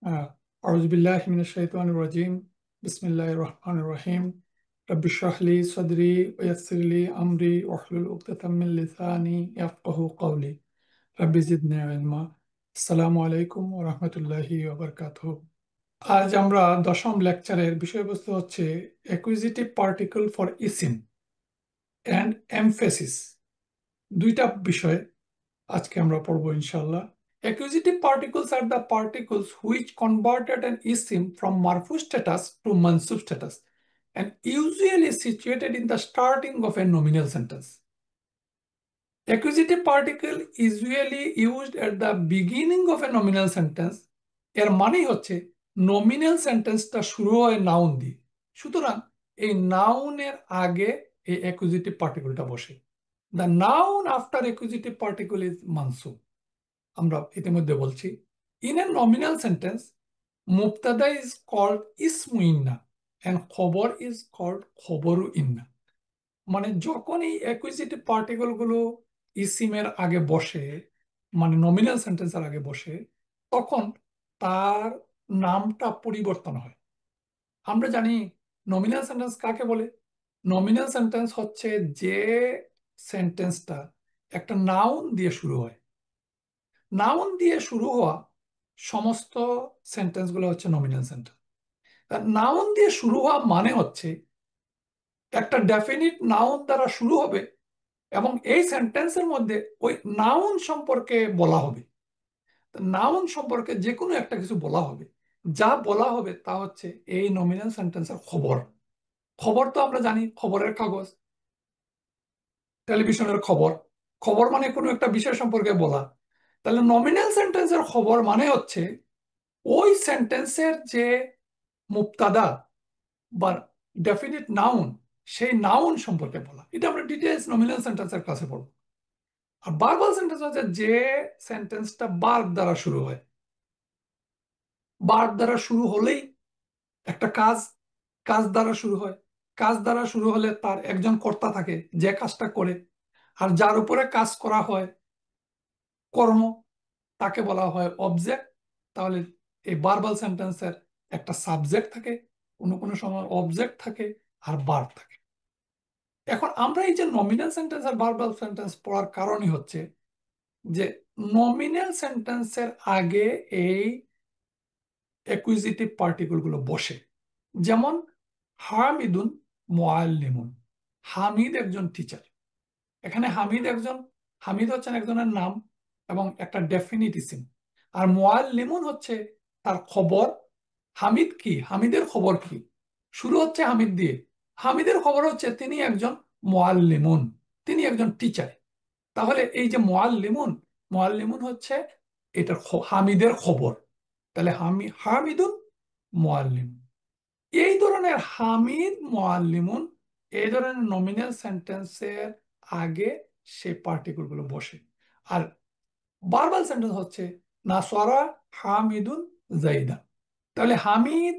أعوذ بالله من الشيطان الرجيم بسم الله الرحمن الرحيم رب اشرح لي صدري ويسر لي أمري واحلل عقدة من لساني يفقه قولي رب زدني علما আসসালামু আলাইকুম ওয়া রাহমাতুল্লাহি ওয়া বারাকাতুহু। আজ আমরা দশম লেকচারের বিষয়বস্তু হচ্ছে অ্যাকুইজিটিভ পার্টিকল ফর ইসিম অ্যান্ড এমফেসিস। দুইটা বিষয় আজকে আমরা পড়বো ইনশাআল্লাহ। Accusative particles are the particles which converted an isim from marfu status to mansub status and usually situated in the starting of a nominal sentence. Accusative particle usually used at the beginning of a nominal sentence. এর মানে হচ্ছে nominal সেন্টেন্সটা শুরু হয় noun দিয়ে, সুতরাং এই নাউনের আগে এই accusative পার্টিকেলটা বসে। The noun after accusative particle is mansub. আমরা ইতিমধ্যে বলছি, ইন এ নমিনাল সেন্টেন্স মুবতাদা ইজ কল্ড ইসমু ইন্না এন্ড খবর ইজ কল্ড খবরু ইন্না। মানে যখন এই অ্যাকুইজিটিভ পার্টিকেল গুলো ইসিমের আগে বসে, মানে নমিনাল সেন্টেন্সের আগে বসে, তখন তার নামটা পরিবর্তন হয়। আমরা জানি নমিনাল সেন্টেন্স কাকে বলে। নমিনাল সেন্টেন্স হচ্ছে যে সেন্টেন্সটা একটা নাউন দিয়ে শুরু হয়। নাউন দিয়ে শুরু হওয়া সমস্ত সেন্টেন্সগুলো হচ্ছে নমিনাল সেন্টেন্স। নাউন দিয়ে শুরু হওয়া মানে হচ্ছে একটা ডেফিনিট নাউন দ্বারা শুরু হবে এবং এই সেন্টেন্সের মধ্যে ওই নাউন সম্পর্কে বলা হবে। নাউন সম্পর্কে যে কোনো একটা কিছু বলা হবে, যা বলা হবে তা হচ্ছে এই নমিনাল সেন্টেন্সের খবর। খবর তো আমরা জানি, খবরের কাগজ, টেলিভিশনের খবর। খবর মানে কোনো একটা বিষয় সম্পর্কে বলা। তাহলে নমিনাল সেন্টেন্সের খবর মানে হচ্ছে ওই সেন্টেন্সের যে মুবতাদা বা ডেফিনিট নাউন, সেই নাউন সম্পর্কে বলা। এটা আমরা ডিটেইলস নমিনাল সেন্টেন্সের ক্লাসে পড়ব। আর ভার্বাল সেন্টেন্স হচ্ছে যে সেন্টেন্সটা ভার্ব দ্বারা শুরু হয়। ভার্ব দ্বারা শুরু হলেই একটা কাজ, কাজ দ্বারা শুরু হয়। কাজ দ্বারা শুরু হলে তার একজন কর্তা থাকে যে কাজটা করে, আর যার উপরে কাজ করা হয় কর্ম, তাকে বলা হয় অবজেক্ট। তাহলে এই ভার্বাল সেন্টেন্সের একটা সাবজেক্ট থাকে, কোনো কোনো সময় অবজেক্ট থাকে, আর ভার্ব থাকে। এখন আমরা এই যে নমিনাল সেন্টেন্স আর ভার্বাল সেন্টেন্স পড়ার কারণই হচ্ছে যে নমিনাল সেন্টেন্সের আগে এই অ্যাকুইজিটিভ পার্টিকেল গুলো বসে। যেমন হামিদুন মুআল্লিমুন, হামিদ একজন টিচার। এখানে হামিদ হচ্ছেন একজনের নাম এবং একটা ডেফিনিট ইসিম। আর মুআল্লিমুন হচ্ছে তার খবর। হামিদ কি, হামিদের খবর কি? শুরু হচ্ছে হামিদ দিয়ে। হামিদের খবর হচ্ছে তিনি একজন মুআল্লিমুন, তিনি একজন টিচার। তাহলে এই যে মুআল্লিমুন, মুআল্লিমুন হচ্ছে এটা হামিদের খবর। তাহলে হামিদুন মুআল্লিম। এই ধরনের হামিদ মুআল্লিমুন, এই ধরনের নমিনাল সেন্টেন্সের আগে সে পার্টিকেল গুলো বসে। আর ভার্বাল সেন্টেন্স হচ্ছে নাসরা হামিদুন জাইদা। তাহলে হামিদ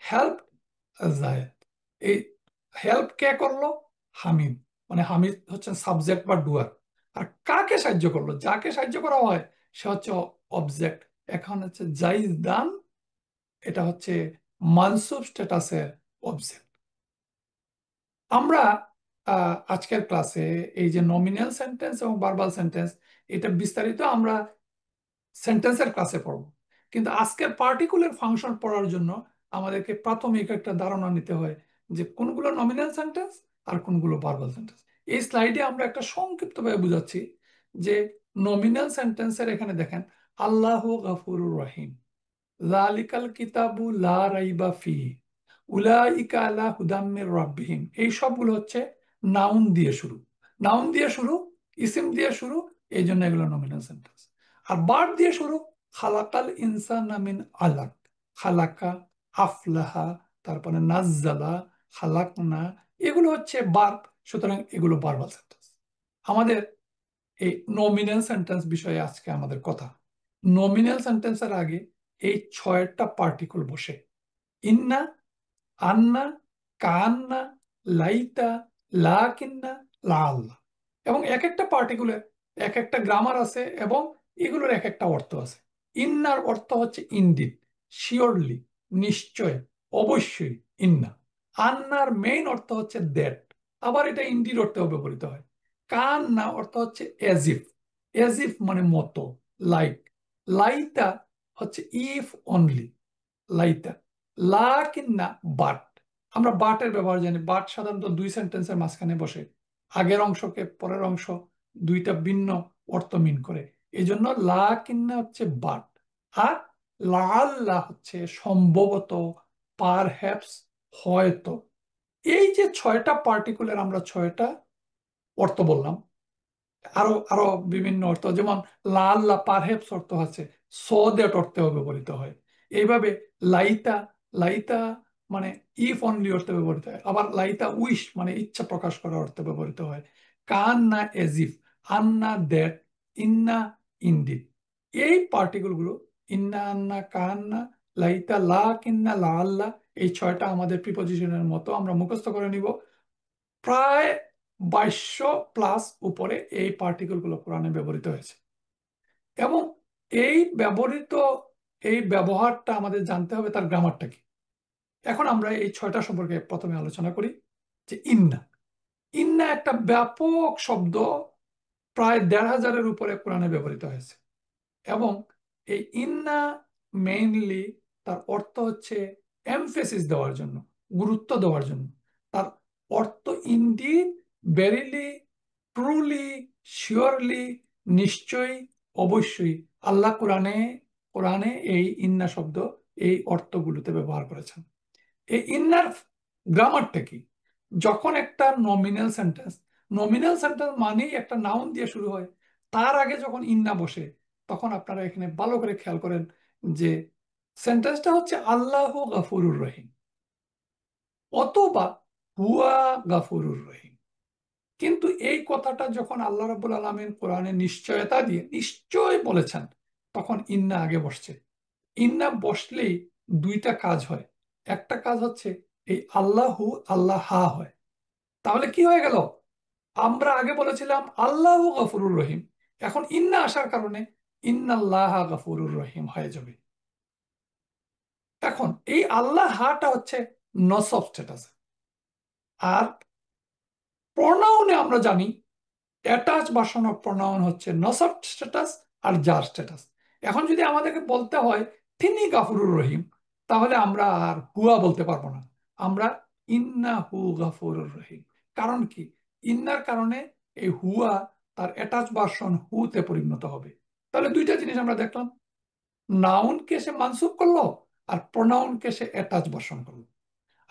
হেল্প জায়েদ, এই হেল্প কে করলো? হামিদ। মানে হামিদ হচ্ছে সাবজেক্ট বা ডুয়ার। আর কাকে সাহায্য করলো? যাকে সাহায্য করা হয় সে হচ্ছে অবজেক্ট। এখন হচ্ছে জাইদান, এটা হচ্ছে মানসুব স্ট্যাটাসের অবজেক্ট। আমরা আজকের ক্লাসে এই যে নমিনাল সেন্টেন্স এবং ভার্বাল সেন্টেন্স, এটা বিস্তারিত আমরা সেন্টেন্সের ক্লাসে পড়বো। কিন্তু আজকের পার্টিকুলার ফাংশন পড়ার জন্য আমাদেরকে প্রাথমিক একটা ধারণা নিতে হয় যে কোনগুলো নমিনাল সেন্টেন্স আর কোনগুলো ভার্বাল সেন্টেন্স। এই স্লাইডে আমরা একটা সংক্ষিপ্তভাবে বুঝাচ্ছি যে নমিনাল সেন্টেন্সের এখানে দেখেন আল্লাহু গফুরুর রহিম, যালিকাল কিতাবু লা রাইবা ফিহি, উলাইকা আলা হুদাম মির রাব্বিহিম। এই সবগুলো হচ্ছে নাউন দিয়ে শুরু। নাউন দিয়ে শুরু, ইসিম দিয়ে শুরু, এই জন্য এগুলো নমিনাল সেন্টেন্স। আর ভার্ব দিয়ে শুরু, খালাকাল ইনসানা মিন আলাক, খালাকা, আফলাহা, তারপরে নাজ্জালা, খালাকনা, এগুলো হচ্ছে ভার্ব। সুতরাং এগুলো ভার্বাল সেন্টেন্স। আমাদের এই নমিনাল সেন্টেন্স বিষয়ে আজকে আমাদের কথা। নমিনাল সেন্টেন্সের আগে এই ছয়টা পার্টিকল বসে। ইন্না, আন্না, কান্না, লাইতা, লাকিন্না, লাআল্লাহ। এবং এক একটা পার্টিকুলার এক একটা গ্রামার আছে এবং এগুলোর এক একটা অর্থ আছে। ইন্নার অর্থ হচ্ছে ইনডিড, শিওরলি, নিশ্চয়, অবশ্যই, ইন্না। আন্নার মেইন অর্থ হচ্ছে দ্যাট, আবার এটা ইন্ডির অর্থেও ব্যবহৃত হয়। কান্না অর্থ হচ্ছে এজিফ, এজিফ মানে মতো, লাইক। লাইতা হচ্ছে ইফ অনলি, লাইতা। লা কিন্না বাট, আমরা বাটের ব্যবহার জানি। বাট সাধারণত দুই সেন্টেন্সের মাঝখানে বসে, আগের অংশকে পরের অংশ দুইটা ভিন্ন অর্থ মিন করে। এই জন্য লা কিন্না হচ্ছে বাট। আর লাল্লা হচ্ছে সম্ভবত, পারহ্যাপস, হয়তো। এই যে ছয়টা পার্টিকুলার, আমরা ছয়টা অর্থ বললাম, আরো আরো বিভিন্ন অর্থ, যেমন লাল লা পারহেপস অর্থ আছে, সো দ্যাট অর্থেও ব্যবহৃত হয়। এইভাবে লাইতা, লাইতা মানে ইফ অনলি অর্থে ব্যবহৃত হয়। আবার লাইতা উইশ মানে ইচ্ছা প্রকাশ করার অর্থে ব্যবহৃত হয়। কান না এজিফ, আন্না দ্যাট, ইন্না ইনডিড। এই পার্টিকেল গুলো ইন্না, আন্না, কান্না, লাইতা, লা, কিন্না, লা আল্লাহ, এই ছয়টা আমাদের প্রিপজিশনের মতো আমরা মুখস্থ করে নিব। প্রায় 2200 প্লাস উপরে এই পার্টিকেল গুলো কোরআনে ব্যবহৃত হয়েছে। এবং এই ব্যবহৃত, এই ব্যবহারটা আমাদের জানতে হবে তার গ্রামারটা কি। এখন আমরা এই ছয়টা সম্পর্কে প্রথমে আলোচনা করি। যে ইন্না, ইন্না একটা ব্যাপক শব্দ, প্রায় 1500-এর উপরে কোরআনে ব্যবহৃত হয়েছে। এবং এই ইন্না মেইনলি তার অর্থ হচ্ছে এমফেসিস দেওয়ার জন্য, গুরুত্ব দেওয়ার জন্য। তার অর্থ ইনডিড, ভেরিলি, ট্রুলি, শিওরলি, নিশ্চয়ই, অবশ্যই। আল্লাহ কোরআনে কোরআনে এই ইন্না শব্দ এই অর্থগুলোতে ব্যবহার করেছেন। এই ইন্নার গ্রামারটা কি? যখন একটা নমিনাল সেন্টেন্স, নমিনাল সেন্টেন্স মানেই একটা নাউন দিয়ে শুরু হয়, তার আগে যখন ইন্না বসে, তখন আপনারা এখানে ভালো করে খেয়াল করেন যে সেন্টেন্সটা হচ্ছে আল্লাহু গাফুরুর রহিম অথবা হুয়া গাফুরুর রহিম। কিন্তু এই কথাটা যখন আল্লাহ রাব্বুল আলামিন কোরআনে নিশ্চয়তা দিয়ে নিশ্চয় বলেছেন, তখন ইন্না আগে বসছে। ইন্না বসলেই দুইটা কাজ হয়। একটা কাজ হচ্ছে এই আল্লাহু আল্লাহ হা হয়। তাহলে কি হয়ে গেল? আমরা আগে বলেছিলাম আল্লাহু গফুরুর রহিম, এখন ইন্না আসার কারণে ইন্নাল্লাহ গফুরুর রহিম হয়ে যাবে। এখন এই আল্লাহ হাটা হচ্ছে নসব স্ট্যাটাস। আর প্রনাউনে আমরা জানি অ্যাটাচ ভার্সন অফ প্রনাউন হচ্ছে নসব স্ট্যাটাস আর জার স্ট্যাটাস। এখন যদি আমাদেরকে বলতে হয় তিনি গাফুরুর রহিম, তাহলে আমরা আর হুয়া বলতে পারবো না, আমরা ইন্না হু গাফুরুর রহিম। কারণ কি? ইন্নার কারণে এই হুয়া তার অ্যাটাচ ভার্সন হুতে পরিণত হবে। তাহলে দুইটা জিনিস আমরা দেখলাম, নাউনকে সে মানসুব করলো আর প্রনাউনকে সে অ্যাটাচ ভার্সন করলো।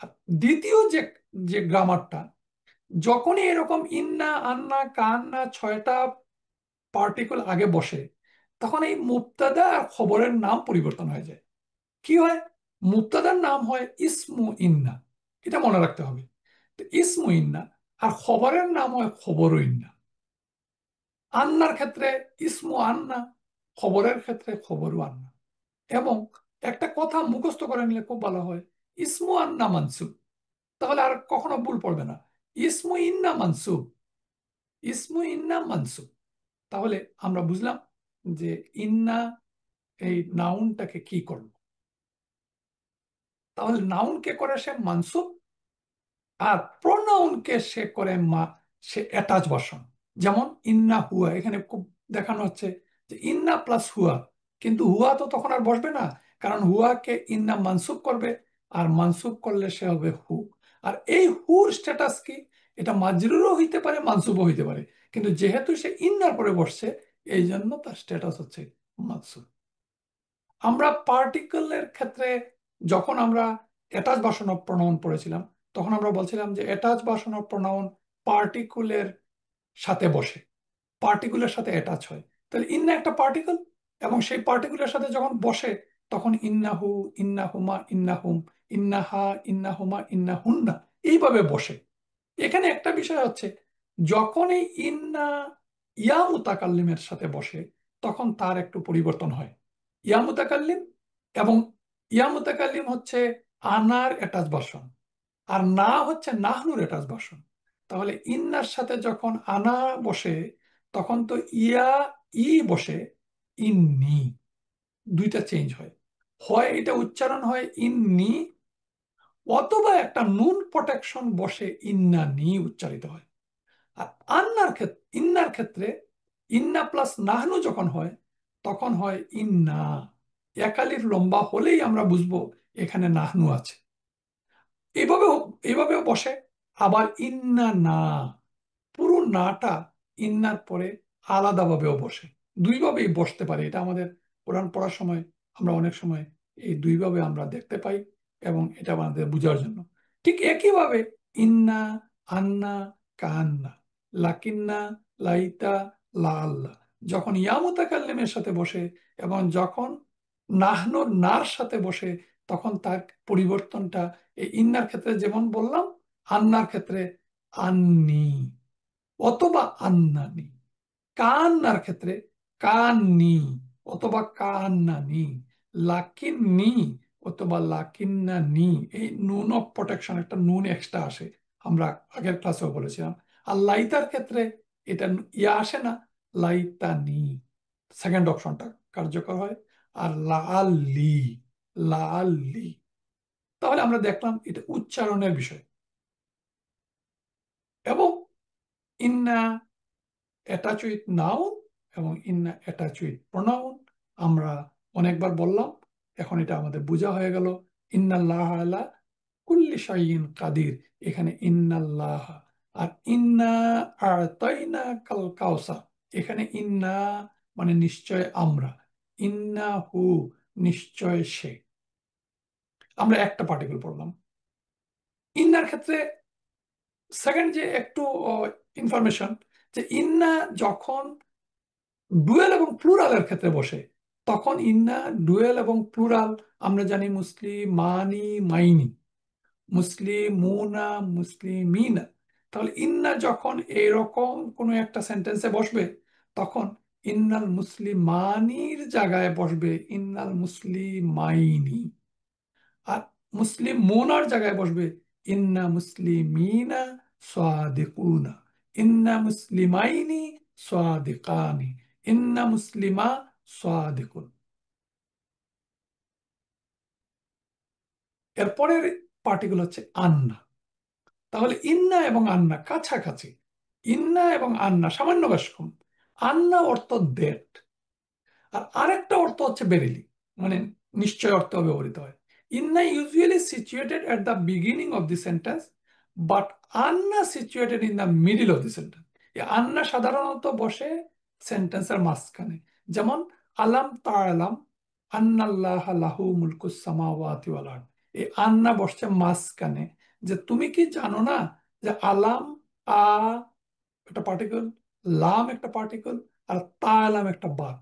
আর দ্বিতীয় যে যে গ্রামারটা, যখনই এরকম ইন্না, আন্না, কান্না ছয়টা পার্টিকেল আগে বসে, তখন এই মুবতাদা আর খবরের নাম পরিবর্তন হয়ে যায়। কি হয়? মুবতাদার নাম হয় ইসমু ইন্না, এটা মনে রাখতে হবে। তো ইসমু ইন্না, আর খবরের নাম হয় খবরু ইন্না। আন্নার ক্ষেত্রে ইসমু আন্না, খবরের ক্ষেত্রে খবরু আন্না। এবং একটা কথা মুখস্থ করে নিলে খুব ভালো হয়, ইসমু আন্না মানসুব, তাহলে আর কখনো ভুল পড়বে না। ইসমু ইন্না মানসুব, ইসমু ইন্না মানসুব। তাহলে আমরা বুঝলাম যে ইন্না এই নাউনটাকে কি করলো। তাহলে নাউনকে করে সে মানসুব, আর প্রোনাউনকে সে করে সে অ্যাটাচ ভার্সন। যেমন ইন্না হুয়া, এখানে খুব দেখানো হচ্ছে যে ইন্না প্লাস হুয়া, কিন্তু হুয়া তো তখন আর বসবে না, কারণ হুয়াকে ইন্না মানসুব করবে, আর মানসুব করলে সে হবে হু। আর এই হুর স্ট্যাটাস কি? এটা মাজরুরও হইতে পারে, মানসুবও হইতে পারে, কিন্তু যেহেতু সে ইন্নার পরে বসছে, এই জন্য তার স্ট্যাটাস হচ্ছে মানসুব। আমরা পার্টিকেলের ক্ষেত্রে যখন আমরা অ্যাটাচ ভার্সন অফ প্রোনাউন পড়েছিলাম, তখন আমরা বলছিলাম যে অ্যাটাচ ভার্সন অফ প্রোনাউন পার্টিকুলের সাথে বসে, পার্টিকুলের সাথে অ্যাটাচ হয়। তাহলে ইন্না একটা পার্টিকেল, এবং সেই পার্টিকুলের সাথে যখন বসে, তখন ইন্নাহু, ইন্নাহুমা, ইন্নাহুম, ইন্নাহা, ইন্নাহুমা, ইন্নাহুন্না, এইভাবে বসে। এখানে একটা বিষয় হচ্ছে, যখন এই ইন্না ইয়া মুতাকাল্লিমের সাথে বসে, তখন তার একটু পরিবর্তন হয়। ইয়া মুতাকাল্লিম, এবং ইয়া মুতাকাল্লিম হচ্ছে আনার অ্যাটাচ ভার্সন, আর না হচ্ছে নাহনুর অ্যাটাচ ভার্সন। তাহলে ইন্নার সাথে যখন আনা বসে, তখন তো ইয়া ই বসে, ইন্নি, দুইটা চেঞ্জ হয়। হয় এটা উচ্চারণ হয় ইন্নি, অথবা একটা নুন প্রোটেকশন বসে ইন্না নি উচ্চারিত হয়। আর ইন্নার ক্ষেত্রে ইন্না প্লাস নাহনু যখন হয় তখন হয় ইন্না। একালিফ লম্বা হলেই আমরা বুঝবো এখানে নাহনু আছে। এইভাবেও এইভাবেও বসে। আবার ইন্না না, পুরো নাটা ইন্নার পরে আলাদাভাবেও বসে। দুইভাবেই বসতে পারে। এটা আমাদের কোরআন পড়ার সময় আমরা অনেক সময় এই দুইভাবে আমরা দেখতে পাই, এবং এটা আমাদের বোঝার জন্য। ঠিক একইভাবে ইন্না, আন্না, কান্না, লাকিন্না, লাইতা, লাল্লা যখন ইয়া মুতাকাল্লিমের সাথে বসে এবং যখন নাহনুর নার সাথে বসে, তখন তার পরিবর্তনটা এই ইন্নার ক্ষেত্রে যেমন বললাম, আন্নার ক্ষেত্রে আন্নি অথবা আন্নানি, কান্নার ক্ষেত্রে কান্নি অথবা কান্নানি, লাকিন্নি অথবা লাকিন্নানি। এই নুন অফ প্রোটেকশন, একটা নুন এক্সট্রা আসে, আমরা আগের ক্লাসেও বলেছিলাম। আর লাইতার ক্ষেত্রে এটা ইয়া আসে না, লাইতানি সেকেন্ড অপশনটা কার্যকর হয়। আর লাআল্লি, লাআল্লি। তাহলে আমরা দেখলাম এটা উচ্চারণের বিষয়। এবং ইন্না অ্যাটাচ উইথ নাউন এবং ইন্না অ্যাটাচ উইথ প্রোনাউন আমরা অনেকবার বললাম। এখন এটা আমাদের বোঝা হয়ে গেল। ইন্নাল্লাহ আলা কুল্লি শাইইন কাদির, এখানে ইন্নাল্লাহ। আর ইন্না আ'তাইনা কাল কাউসার, এখানে ইন্না মানে নিশ্চয় আমরা, ইন্না হু নিশ্চয় সে। আমরা একটা পার্টিকেল পড়লাম। ইন্নার ক্ষেত্রে সেকেন্ড যে একটু ইনফরমেশন, যে ইন্না যখন ডুয়েল এবং প্লুরালের ক্ষেত্রে বসে, তখন ইন্না ডুয়েল এবং প্লুরাল আমরা জানি মুসলিমানি মাইনি, মুসলিমুনা মুসলিমিনা। তাহলে ইন্না যখন এরকম কোনো একটা সেন্টেন্সে বসবে, তখন ইন্নাল মুসলিমানির জায়গায় বসবে ইন্নাল মুসলিমাইনি। আর মুসলিম মুনার জায়গায় বসবে ইন্না মুসলিমিনা সাদিকুনা, ইন্না মুসলিমাইনি সাদিকানি, ইন্না মুসলিমা সাদিকুন। এরপরের পার্টিকেল হচ্ছে আন্না। তাহলে ইন্না এবং আন্না কাছাকাছি। ইন্না এবং আন্না সামান্য বেশ কম। আন্না অর্থ দ্যাট, আর আরেকটা অর্থ হচ্ছে বেরিলি, মানে নিশ্চয় অর্থ ব্যবহৃত হয়। ইন্না usually situated at the beginning of the sentence, but আন্না situated in the middle of the sentence. আন্না সাধারণত বসে সেন্টেন্সের মাঝখানে। যেমন আলাম তাআলাম আন্নাল্লাহা লাহু মুলকুস সামাওয়াতি ওয়াল আরদ, এই আন্না বসছে মাঝখানে। যে তুমি কি জানো না যে আলাম, আ একটা পার্টিকেল, লাম একটা পার্টিকেল, আর তাআলাম একটা বাদ।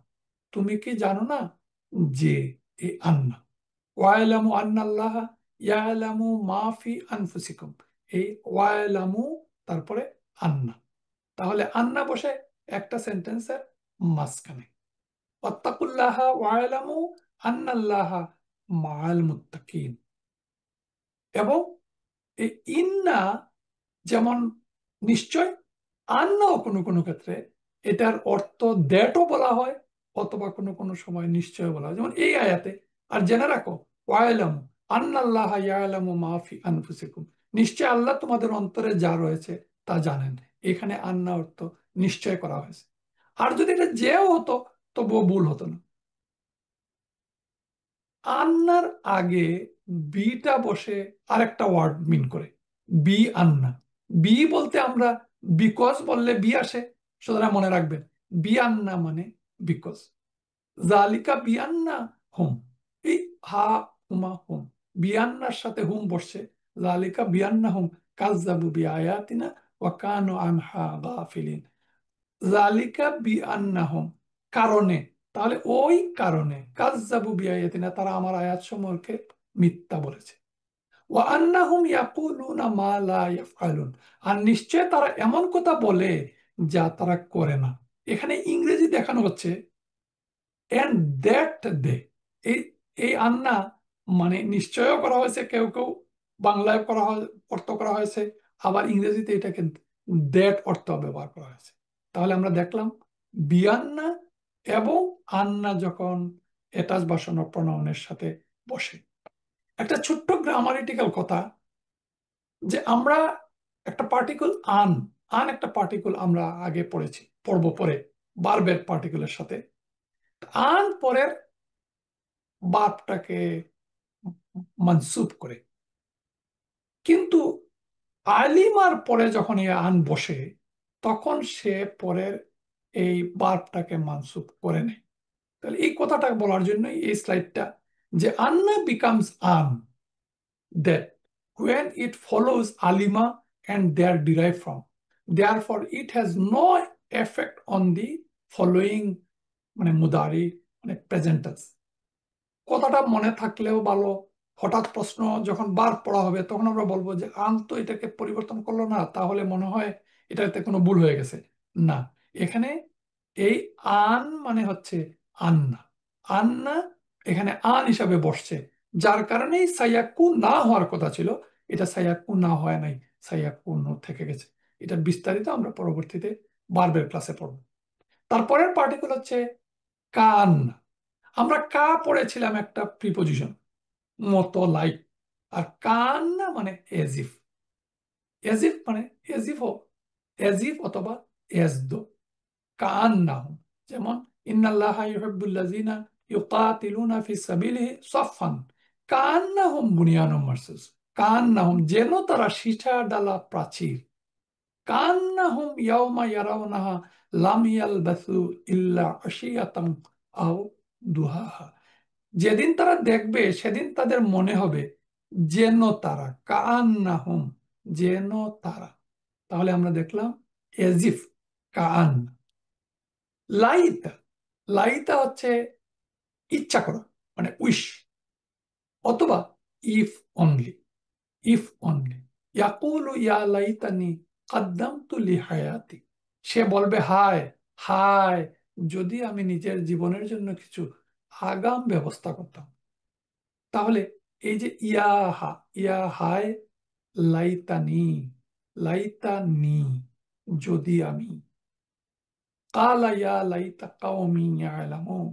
তুমি কি জানো না যে এই আন্না, ওয়াইলামু আন্নাল্লাহ ইয়ালামু মা ফি আনফুসিকুম, এই ওয়াইলামু তারপরে আন্না। তাহলে আন্না বসে একটা সেন্টেন্সের মাঝখানে। ওয়াত্তাকুল্লাহ ওয়াইলামু আন্নাল্লাহ মাআল মুত্তাকিন। এবং এই ইন্না যেমন নিশ্চয়, আন্নাও কোনো কোনো ক্ষেত্রে এটার অর্থ দ্যাটও বলা হয়, অথবা কোনো কোনো সময় নিশ্চয় বলা হয়, যেমন এই আয়াতে। আর জেনে রাখো ওয়াইলামু আন্নাল্লাহ ইয়ালামু মা ফি আনফুসিকুম, নিশ্চয় আল্লাহ তোমাদের অন্তরে যা রয়েছে তা জানেন। এখানে আন্না অর্থ নিশ্চয় করা হয়েছে। আর যদি এটা যেও হতো তবুও ভুল হতো না। আন্নার আগে বিটা বসে আরেকটা ওয়ার্ড মিন করে, বি আন্না। বি বলতে আমরা বিকজ বললে বি আসে, সুতরাং মনে রাখবেন বি আন্না মানে বিকজ। জালিকা বিয়ান্না হুম, এই হা হুমা হুম, বিয়ান্নার সাথে হুম বসছে। জালিকা বিয়ান্না হুম কাযযাবু বিআয়াতিনা ওয়া কানু আনহা গাফিলিন। জালিকা বিআন্নাহুম কারণে, তাহলে ওই কারণে কাযযাবু বিআয়াতিনা তারা আমার আয়াত সমূহকে মিথ্যা বলেছে। ওয়া আন্নাহুম ইয়াকুলুনা মা লা ইয়াফআলুন, আর নিশ্চয় তারা এমন কথা বলে যা তারা করে না। এখানে ইংরেজি দেখানো হচ্ছে এন্ড দ্যাট দে, এই এই আন্না মানে নিশ্চয়ও করা হয়েছে, কেউ কেউ বাংলায় করা হয় অর্থ করা হয়েছে, আবার ইংরেজিতে এটাকে দ্যাট অর্থ ব্যবহার করা হয়েছে। তাহলে আমরা দেখলাম বিয়ান্না এবং আন্না যখন অ্যাটাচ বা প্রনাউনের সাথে বসে। একটা ছোট্ট গ্রামারিটিক্যাল কথা, যে আমরা একটা পার্টিকল আন, একটা পার্টিকল আমরা আগে পড়বো পরে বার্বের পার্টিকলের সাথে। আন পরের বার্বটাকে মানসুব করে, কিন্তু আলিমার পরে যখন এই আন বসে তখন সে পরের এই বার্বটাকে মানসুব করে নেয়। তাহলে এই কথাটা বলার জন্য এই স্লাইডটা, যে Anna becomes an that when it follows alima and they are derived from, therefore it has no effect on the following মানে মুদারি মানে প্রেজেন্ট টেন্স। কথাটা মনে থাকলেও ভালো, হঠাৎ প্রশ্ন যখন বার পড়া হবে তখন আমরা বলবো যে আন তো এটাকে পরিবর্তন করলো না, তাহলে মনে হয় এটাতে কোনো ভুল হয়ে গেছে। না, এখানে এই আন মানে হচ্ছে আন্না। আন্না এখানে আন হিসাবে বসছে, যার কারণে সাইয়াক্কু না হওয়ার কথা ছিল, এটা সাইয়াক্কু না হয় নাই, সাইয়াক্কু থেকে গেছে। এটা বিস্তারিত আমরা পরবর্তীতে বারবের ক্লাসে পড়ব। তারপরের পার্টিকেল হচ্ছে কান। আমরা কা পড়েছিলাম একটা প্রিপোজিশন, মতো, লাইক। আর কান না মানে এজিফ। এজিফ মানে এজিফ হোক, এজিফ অথবা এজদো। কান না হোক, যেমন ইন্নাল্লাহা ইউহিব্বুল্লাযিনা ইউকাতিলুনা ফি সাবিলিহি সাফফান কান্নাহুম বুনিয়ানুম মারসুস। কান্নাহুম যেন তারা সীসা ডালা প্রাচীর। কান্নাহুম ইয়াউমা ইয়ারাউনাহা লাম ইয়ালবাসু ইল্লা আশিয়াতাম আও দুহাহা। যেদিন তারা দেখবে সেদিন তাদের মনে হবে যেন তারা, কান্নাহুম যেন তারা। তাহলে আমরা দেখলাম এজিফ, কান। লাইতা, লাইতা হচ্ছে ইচ্ছা করা মানে উইশ, অথবা ইফ অনলি, ইফ অনলি। ইয়াকুলু ইয়া লাইতানি কাদ্দামতু লি হায়াতি। সে বলবে হায় হায়, যদি আমি নিজের জীবনের জন্য কিছু আগাম ব্যবস্থা করতাম। তাহলে এই যে ইয়াহা, ইয়া হায়, লাইতানি, লাইতানি যদি আমি, কালা ইয়া লাইতা কাওমি ইয়ালামুন,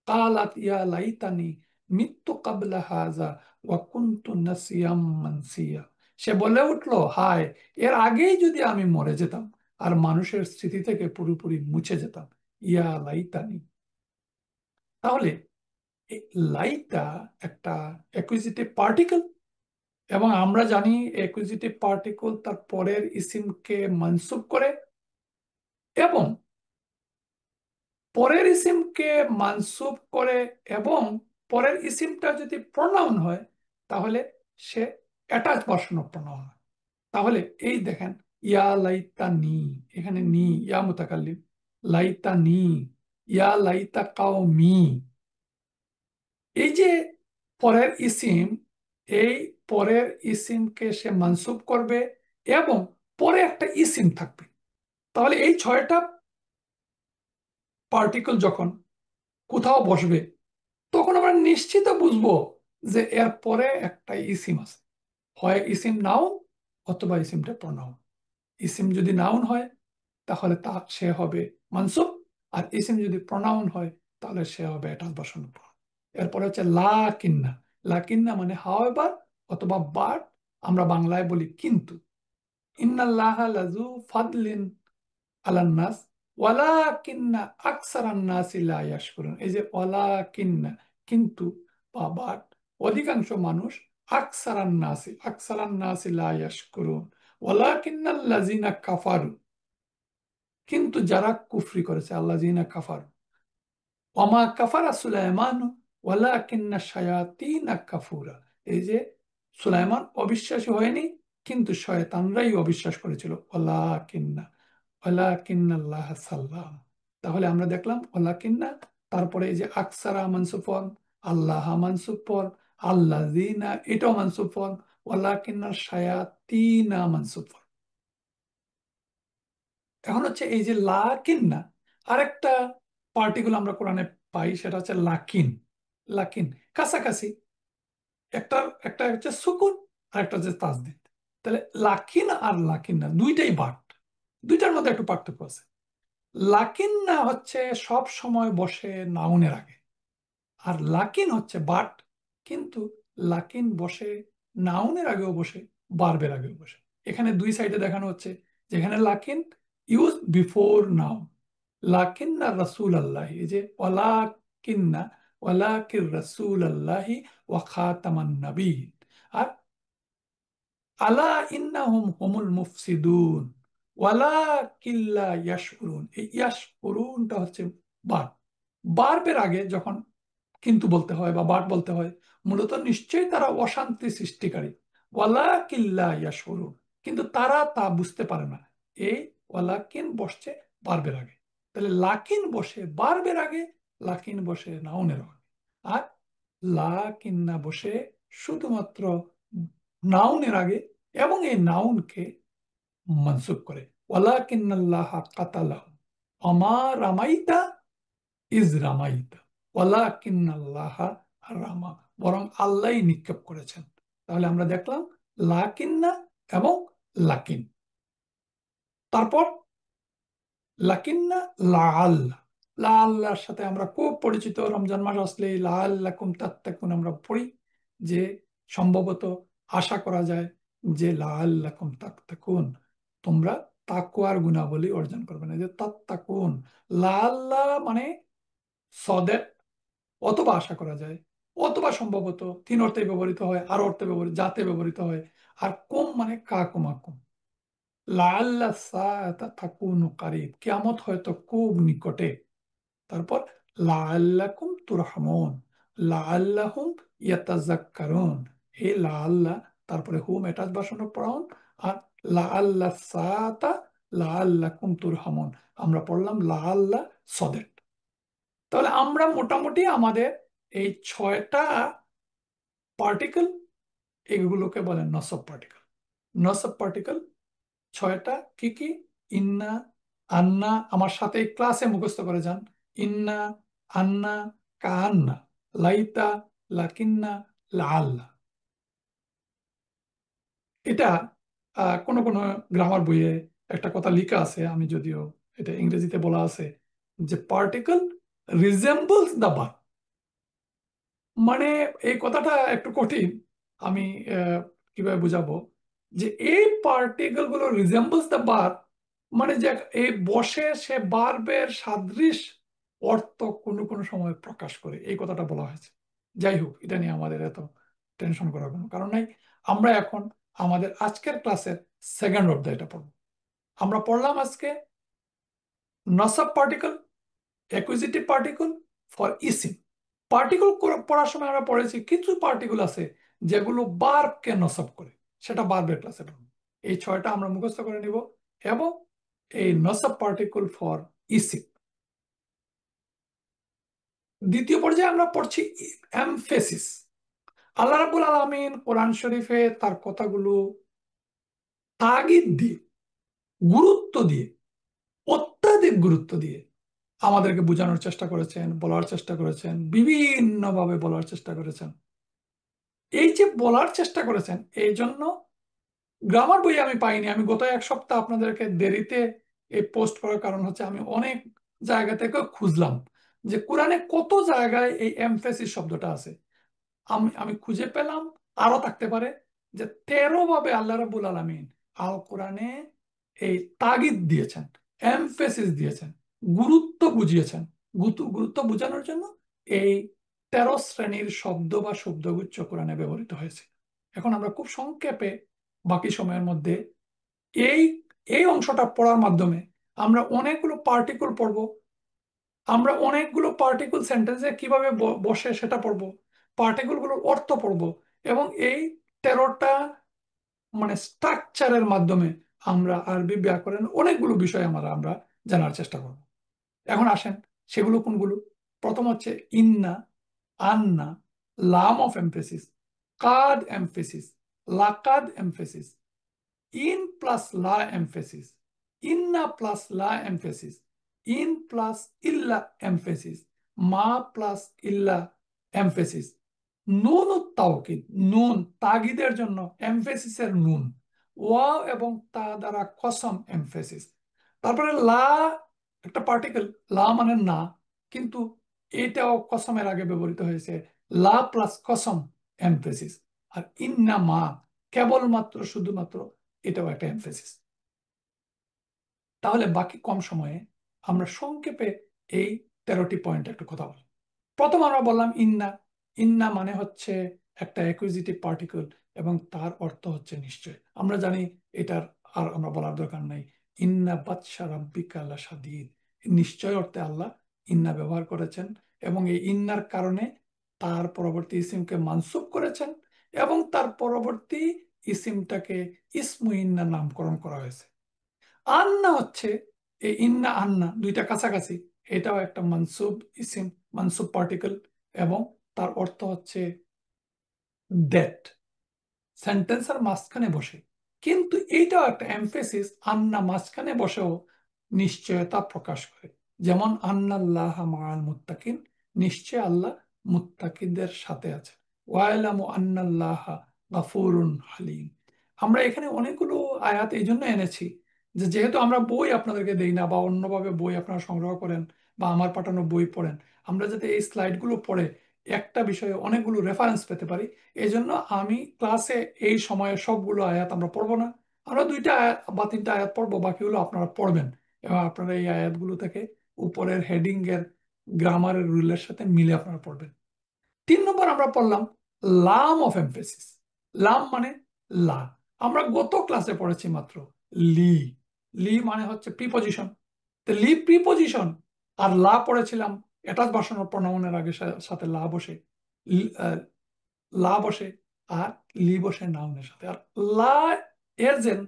কালাত ইয়া লাইতানি মিত্তু কাবলা হাযা ওয়া কুনতু নাসিয়াম মানসিয়া। সে বলে উঠলো হায়, এর আগেই যদি আমি মরে যেতাম আর মানুষের স্মৃতি থেকে পুরোপুরি মুছে যেতাম। ইয়া লাইতানি। তাহলে এই লাইটা একটা অ্যাকুইজিটিভ পার্টিকেল, এবং আমরা জানি অ্যাকুইজিটিভ পার্টিকেল তার পরের ইসিমকে মানসুব করে, এবং পরের ইসিমকে মানসুব করে, এবং পরের ইসিমটা যদি প্রনাউন হয় তাহলে সে অ্যাটাচ ভার্সন অফ প্রনাউন হয়। তাহলে এই দেখেন ইয়া লাইতা নি, এখানে নি ইয়া মুতাকাল্লিম, লাইতা নি, ইয়া লাইতা কাওমি। এই যে পরের ইসিম, এই পরের ইসিমকে সে মানসুব করবে এবং পরে একটা ইসিম থাকবে। তাহলে এই 6টা পার্টিকেল যখন কোথাও বসবে তখন আমরা নিশ্চিত বুঝবো যে এর পরে একটা ইসিম আছে, হয় ইসিম নাউন অথবা ইসিমটা প্রনাউন। ইসিম যদি নাউন হয় তাহলে সে হবে মানসুব, আর ইসিম যদি প্রনাউন হয় তাহলে সে হবে অ্যাটাচ ভার্সন অফ প্রনাউন। এরপরে হচ্ছে লাকিন্না। লাকিন্না মানে হাওয়েভার অথবা বাট, আমরা বাংলায় বলি কিন্তু। ইন্নাল্লাহা লাযু ফাদলিন আলান নাস ওয়ালাকিন্না আকসারান নাসি লা ইয়াশকুরুন। এই যে ওয়ালাকিন্না কিন্তু বা বাট, অধিকাংশ মানুষ, আকসারান নাসি লা ইয়াশকুরুন ওয়ালাকিন্নাল্লাযিনা কাফারু, কিন্তু যারা কুফরি করেছে, আল্লাযিনা কাফারু। ওয়ামা কাফারা সুলাইমান ওয়ালাকিন্না শায়াতিনা কাফুরা। এই যে সুলাইমান অবিশ্বাসী হয়নি, কিন্তু শয়তানরাই অবিশ্বাস করেছিল। ওয়ালাকিন্না, ওয়ালাকিন্নাল্লাহ সাল্লাম। তাহলে আমরা দেখলাম ওয়ালাকিন্না, তারপরে এই যে আকসারা মানসুব ফর্ম, আল্লাহ মানসুব ফর্ম, আল্লাযিনা এটাও মানসুব ফর্ম, ওয়ালাকিন্না শায়াতিনা মানসুব ফর্ম। এখন হচ্ছে এই যে লাকিন্না, আরেকটা পার্টিকুল আমরা কোরআনে পাই, সেটা হচ্ছে লাকিন। লাকিন কাছাকাছি, একটা একটা হচ্ছে সুকুন আর একটা হচ্ছে তাসদিদ। তাহলে লাকিন আর লাকিন্না দুইটাই বাট, দুইটার মধ্যে একটু পার্থক্য আছে। লাকিন্না হচ্ছে সব সময় বসে নাউনের আগে, আর লাকিন হচ্ছে বাট কিন্তু লাকিন বসে নাউনের আগেও বসে, ভার্বের আগেও বসে। এখানে দুই সাইডে দেখানো হচ্ছে, যেখানে লাকিন ইউজ বিফোর নাউন, লাকিন্না রাসূল আল্লাহ, এই যে ওয়ালাকিন্না, ওয়ালাকির রাসূল আল্লাহি ওয়া খাতামান নবিয়্যিন। আর আলা ইন্নাহুম হুমুল মুফসিদুন ওয়ালাকিল্লা ইয়াশউরুন, এই ইয়াশউরুনটা হচ্ছে বার্ব। বার্বের আগে যখন কিন্তু বলতে হয় বা বাট বলতে হয়, মূলত নিশ্চয়ই তারা অশান্তি সৃষ্টিকারী, ওয়ালাকিল্লা ইয়াশউরুন, কিন্তু তারা তা বুঝতে পারে না। এই ওয়ালাকিন বসছে বার্বের আগে, তাহলে লাকিন বসে বার্বের আগে, লাকিন বসে নাউনের আগে। আর লাকিন্না বসে শুধুমাত্র নাউনের আগে, এবং এই নাউনকে মনসুব করে, ওয়ালাকিন্নাল্লাহ কাতালাহুম আমা রামাইতা ইজ রামাইতা ওয়ালাকিন্নাল্লাহ রামা, বরং আল্লাহই নিক্ষেপ করেছেন। তাহলে আমরা দেখলাম লাকিন্না এবং লাকিন। তারপর লাকিন্না লাআল্লাহ, লাআল্লাহর সাথে আমরা খুব পরিচিত, রমজান মাস আসলেই লাআল্লাকুম তাত্তাকুন আমরা পড়ি, যে সম্ভবত আশা করা যায় যে লাআল্লাকুম তাত্তাকুন, তোমরা তাকওয়ার গুণাবলী অর্জন করবে না, যে তাত্তাকুন, লাআল্লাহ মানে সদেট, অথবা আশা করা যায়, অথবা সম্ভবত তিন অর্থে ব্যবহৃত হয়, আর অর্থে ব্যবহৃত, যাতে ব্যবহৃত হয়। আর কুম মানে কাকুমাকুম, লাআল্লা সাআতা তাকুনু কারীব, কিয়ামত হয়তো খুব নিকটে। তারপর লাআল্লাকুম তুরহামুন, লাআল্লাহুম ইয়াতাযাক্কারুন, এই লাআল্লা তারপরে হুম অ্যাটাচ ভার্সন অফ প্রাউন, আর লাআল্লা সাআতা লাআল্লাকুম তুরহামুন, আমরা পড়লাম লাআল্লা সদেট। তাহলে আমরা মোটামুটি আমাদের এই ছয়টা পার্টিকেল, এগুলোকে বলে নসব পার্টিকেল। নসব পার্টিকেল ছয়টা কি কি? ইন্না, আন্না, আমার সাথে ক্লাসে মুখস্থ করে যান। ইন্না, আন্না, কান্না, লাইতা, লাকিন্না, লাআল্লা। এটা কোনো কোনো গ্রামার বইয়ে একটা কথা লেখা আছে, আমি যদিও এটা ইংরেজিতে বলা আছে, যে পার্টিকেল রিজেম্বলস দ্য ভার্ব। মানে এই কথাটা একটু কঠিন, আমি কিভাবে বুঝাবো, যে এই পার্টিকেল গুলো রিজেম্বলস দ্য ভার্ব, মানে যে এই বসে সে ভার্বের সাদৃশ অর্থ কোনো কোনো সময় প্রকাশ করে, এই কথাটা বলা হয়েছে। যাই হোক, এটা নিয়ে আমাদের এত টেনশন করার কোনো কারণ নাই। আমরা এখন আমাদের আজকের ক্লাসের সেকেন্ড অধ্যায়টা পড়ব। আমরা পড়লাম আজকে নসব পার্টিকেল, অ্যাকুইজিটিভ পার্টিকেল ফর ইসিম। পার্টিকেল পড়ার সময় আমরা পড়েছি কিছু পার্টিকেল আছে যেগুলো বার্বকে নসব করে, সেটা বার্বের ক্লাসে পড়ব। এই ছয়টা আমরা মুখস্থ করে নিব, এবং এই নসব পার্টিকেল ফর ইসিম। দ্বিতীয় পর্যায়ে আমরা পড়ছি এমফেসিস। আল্লাহ রাব্বুল আলামিন কোরআন শরীফে তার কথাগুলো তাগিদ দিয়ে, গুরুত্ব দিয়ে, অত্যাধিক গুরুত্ব দিয়ে আমাদেরকে বোঝানোর চেষ্টা করেছেন, বলার চেষ্টা করেছেন, বিভিন্নভাবে বলার চেষ্টা করেছেন। এই যে বলার চেষ্টা করেছেন, এই জন্য গ্রামার বই আমি পাইনি। আমি গত এক সপ্তাহ আপনাদেরকে দেরিতে এই পোস্ট করার কারণ হচ্ছে আমি অনেক জায়গা থেকে খুঁজলাম যে কোরআনে কত জায়গায় এই এমফেসিস শব্দটা আছে। আমি আমি খুঁজে পেলাম, আরো থাকতে পারে, যে 13 ভাবে আল্লাহ রাব্বুল আলামিন আল কোরআনে এই তাগিদ দিয়েছেন, এমফেসিস দিয়েছেন, গুরুত্ব বুঝিয়েছেন। গুরুত্ব বোঝানোর জন্য এই 13 শ্রেণীর শব্দ বা শব্দগুচ্ছ কোরআনে ব্যবহৃত হয়েছে। এখন আমরা খুব সংক্ষেপে বাকি সময়ের মধ্যে এই এই অংশটা পড়ার মাধ্যমে আমরা অনেকগুলো পার্টিকেল পড়বো, আমরা অনেকগুলো পার্টিকেল সেন্টেন্সে কিভাবে বসে সেটা পড়বো, পার্টিকেল গুলোর অর্থ পড়বো, এবং এই 13টা মানে স্ট্রাকচারের মাধ্যমে আমরা আরবি ব্যাকরণ অনেকগুলো বিষয় আমরা জানার চেষ্টা করব। এখন আসেন, সেগুলো কোনগুলো? প্রথম হচ্ছে ইন্না, আন্না, লাম অফ এমফেসিস, কাদ এমফেসিস, লাকাদ এমফেসিস, ইন প্লাস লা এমফেসিস, ইন্না প্লাস লা এমফেসিস, ইন প্লাস ইল্লা এমফেসিস, মা প্লাস ইল্লা এমফেসিস, নুন তাওকিদ, নুন তাগিদের জন্য এমফেসিসের নুন, ওয়া এবং তা দ্বারা কসম এমফেসিস। তারপরে লা, একটা পার্টিকেল, লা মানে না, কিন্তু এটাও কসমের আগে ব্যবহৃত হয়েছে, লা প্লাস কসম এমফেসিস। আর ইন্না মা কেবলমাত্র শুধুমাত্র, এটাও একটা এমফেসিস। তাহলে বাকি কম সময়ে আমরা সংক্ষেপে এই 13টি পয়েন্ট একটু কথা বলি। প্রথম আমরা বললাম ইন্না। ইন্না মানে হচ্ছে একটা অ্যাকুইজিটিভ পার্টিকল এবং তার অর্থ হচ্ছে নিশ্চয়। আমরা জানি এটার আর আমরা বলার দরকার নাই। ইন্না বাতশা রাব্বিকা লাশাদীদ, নিশ্চয় অর্থে আল্লাহ ইন্না ব্যবহার করেছেন এবং এই ইন্নার কারণে তার পরবর্তী ইসিমকে মানসুব করেছেন এবং তার পরবর্তী ইসিমটাকে ইসমু ইন্না নামকরণ করা হয়েছে। আন্না হচ্ছে এই ইন্না আন্না দুইটা কাছাকাছি, এটাও একটা মানসুব ইসিম, মানসুব পার্টিকেল এবং তার অর্থ হচ্ছে দ্যাট, সেন্টেন্সের মাঝখানে বসে। কিন্তু এইটাও একটা এমফেসিস, আন্না মাঝখানে বসেও নিশ্চয়তা প্রকাশ করে। যেমন আন্নাল্লাহ মাআল মুত্তাকিন, নিশ্চয় আল্লাহ মুত্তাকিদের সাথে আছে। ওয়াইলামু আন্নাল্লাহ গাফুরুন হালিম। আমরা এখানে অনেকগুলো আয়াত এই জন্য এনেছি যে যেহেতু আমরা বই আপনাদেরকে দেই না বা অন্যভাবে বই আপনারা সংগ্রহ করেন বা আমার পাঠানো বই পড়েন, আমরা যাতে এই স্লাইডগুলো পড়ে একটা বিষয়ে অনেকগুলো রেফারেন্স পেতে পারি, এই জন্য আমি ক্লাসে এই সময়ে সবগুলো আয়াত আমরা পড়বো না। আমরা দুইটা আয়াত বা তিনটা আয়াত পড়বো, বাকিগুলো আপনারা পড়বেন এবং আপনারা এই আয়াতগুলো থেকে উপরের হেডিং এর গ্রামারের রুলের সাথে মিলে আপনারা পড়বেন। 3 নম্বর আমরা পড়লাম লাম অফ এমফেসিস। লাম মানে লা। আমরা গত ক্লাসে পড়েছি মাত্র লি। লি মানে হচ্ছে প্রিপজিশন। তো লি প্রিপজিশন আর লা পড়েছিলাম অ্যাটাচ ভার্সন অফ প্রোনাউনের আগে সাথে লা বসে, লা বসে আর লি বসে নাউনের সাথে। আর লা এজ এন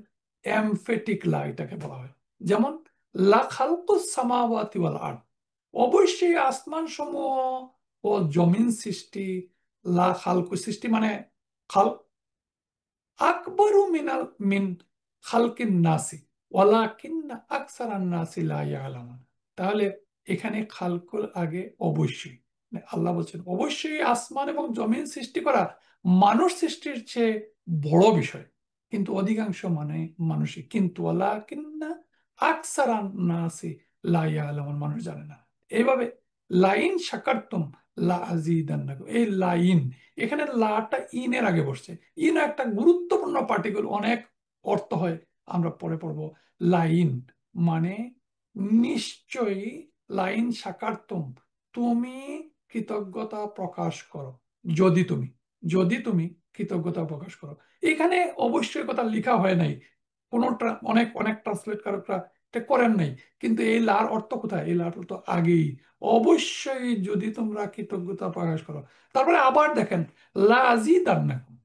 এমফেটিক লা এটাকে বলা হয়। যেমন লা খালকুস সামাওয়াতি ওয়াল আরদ, অবশ্যই আসমান সমূহ ও জমিন সৃষ্টি। লা খালকু সৃষ্টি মানে খাল আকবরু মিনাল মিন খালকিন নাসি ওয়ালাকিন্না আকসারান নাসি লা ইয়ালামুন। তাহলে এখানে খালকুল আগে অবশ্যই, মানে আল্লাহ বলছেন অবশ্যই আসমান এবং জমিন সৃষ্টি করা মানুষ সৃষ্টির চেয়ে বড় বিষয়, কিন্তু অধিকাংশ মানে মানুষই, কিন্তু ওয়ালাকিন্না আকসারান নাসি লা ইয়ালামুন, মানুষ জানে না। এইভাবে লাইন শাকারতুম লা আজিদান্নাকুম, এই লাইন এখানে লাটা ইনের আগে বসছে। ইন একটা গুরুত্বপূর্ণ পার্টিকেল, অনেক অর্থ হয়, আমরা পরে পড়বো। লাইন মানে নিশ্চয়ই, লাইন সাকারতুম তুমি কৃতজ্ঞতা প্রকাশ করো, যদি তুমি, যদি তুমি কৃতজ্ঞতা প্রকাশ করো। এখানে অবশ্যই কথা লেখা হয় নাই, কোন অনেক অনেক ট্রান্সলেটররা এটা করেন নাই, কিন্তু এই লার অর্থ কোথায়? এই লার অর্থ আগেই, অবশ্যই যদি তোমরা কৃতজ্ঞতা প্রকাশ করো। তারপরে আবার দেখেন লা আজিদান্নাকুম,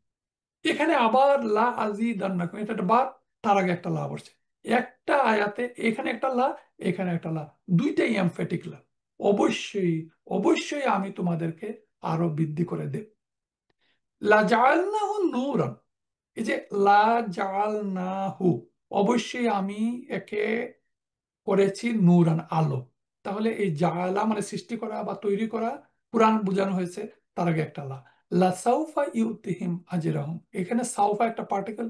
এখানে আবার লা আজিদান্নাকুম, এটা একটা বার, তার আগে একটা লা বসছে। একটা আয়াতে এখানে একটা লা, এখানে একটা লা, দুইটাই এমফেটিক লা। অবশ্যই, অবশ্যই আমি তোমাদেরকে আরো বৃদ্ধি করে দেব। লা জাআলনাহু নূরান, এই যে লা জাআলনাহু, অবশ্যই আমি একে করেছি নূরান, আলো। তাহলে এই জাআলা মানে সৃষ্টি করা বা তৈরি করা, কুরআন বোঝানো হয়েছে, তার আগে একটা লা। লা সাউফা ইউতিহিম আজরাহুম, এখানে সাউফা একটা পার্টিকেল,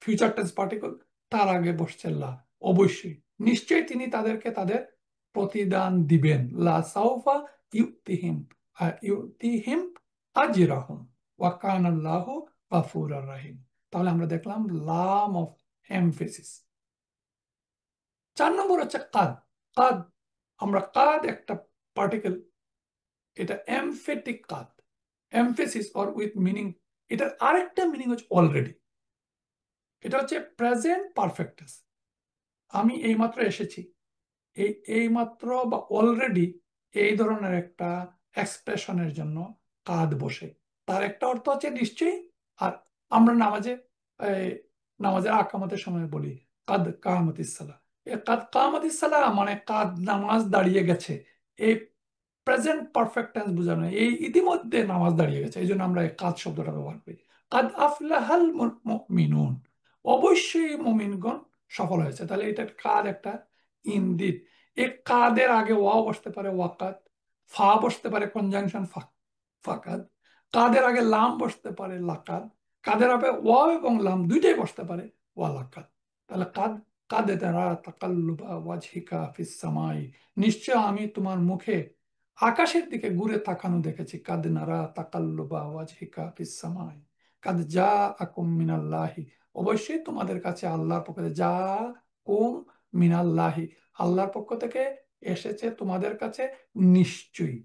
ফিউচার টেন্স পার্টিকেল, তার আগে বসছে লা। অবশ্যই, নিশ্চয়ই তিনি তাদেরকে তাদের প্রতিদান দিবেন। লা সাউফা ইউতিহিম ইউতিহিম আজরাহুম ওয়া কানাল্লাহু গাফুরার রাহিম। তাহলে আমরা দেখলাম লাম অফ এমফেসিস। 4 নম্বর হচ্ছে কাদ। কাদ, আমরা কাদ একটা পার্টিকেল, এটা এমফেটিক কাদ, এমফেসিস অর উইথ মিনিং। এটার আরেকটা মিনিং হচ্ছে অলরেডি, এটা হচ্ছে প্রেজেন্ট পারফেক্ট। আমি এইমাত্র এসেছি, এইমাত্র বা অলরেডি, এই ধরনের একটা এক্সপ্রেশনের জন্য কাদ বসে। তার একটা অর্থ হচ্ছে নিশ্চয়ই। আর আমরা নামাজে এই, নামাজের আকামতের সময় বলি কাদ কামাতিস সালাহ, এ কাদ কামাতিস সালাহ মানে কাদ নামাজ দাঁড়িয়ে গেছে। এই প্রেজেন্ট পারফেক্ট টেন্স বোঝানো হয়, এই ইতিমধ্যে নামাজ দাঁড়িয়ে গেছে, এই জন্য আমরা এই কাদ শব্দটা ব্যবহার করি। কাদ আফলাহাল মুমিনুন, অবশ্যই মুমিনগণ সফল হয়েছে। তাহলে এটা কাদ একটা ইনডিড। এই কাদের আগে ওয়াও বসতে পারে ওয়াকাদ, ফা বসতে পারে কনজাংশন ফাকাদ, কাদের আগে লাম বসতে পারে লাকাদ, কাদের আগে ওয়াও এবং লাম দুইটাই বসতে পারে ওয়ালাকাদ। তাহলে কাদ, কাদ তারা তাকাল্লুবা ওয়াজহিকা ফিস সামাই, নিশ্চয় আমি তোমার মুখে আকাশের দিকে ঘুরে তাকানো দেখেছি, কাদ নারা তাকাল্লুবা ওয়াজহিকা ফিস সামাই, কাদ যা আকুম মিনাল্লাহি, অবশ্যই তোমাদের কাছে আল্লাহর পক্ষ থেকে, যা কুম মিনাল্লাহি, আল্লাহর পক্ষ থেকে এসেছে তোমাদের কাছে নিশ্চয়ই।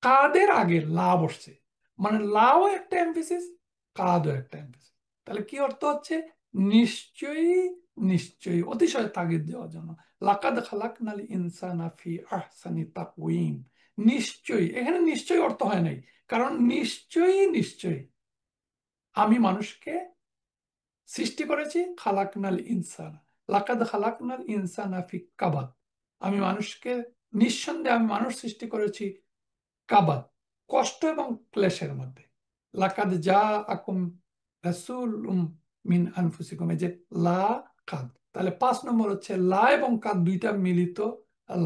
কাদের আগে লা বসছে, মানে লাও একটা এমফেসিস, কাদও একটা এমফেসিস। তাহলে কি অর্থ হচ্ছে? নিশ্চয়ই, নিশ্চয়ই, অতিশয় তাগিদ দেওয়ার জন্য। লাকাদ খালাকনাল ইনসানা ফি আহসানি তাকওয়িম, নিশ্চয়ই, এখানে নিশ্চয়ই অর্থ হয় নাই, কারণ নিশ্চয়ই, নিশ্চয়ই আমি মানুষকে সৃষ্টি করেছি, খালাকনাল ইনসান, লাকাদ খালাকনাল ইনসানা ফি কাবাদ, আমি মানুষকে, নিঃসন্দেহে আমি মানুষ সৃষ্টি করেছি কাবাদ, কষ্ট এবং ক্লেশের মধ্যে। লাকাদ যা আকুম রাসূলুম মিন আনফুসিকুম, এই যে লা কাদ, তাহলে 5 নম্বর হচ্ছে লা এবং কাদ দুইটা মিলিত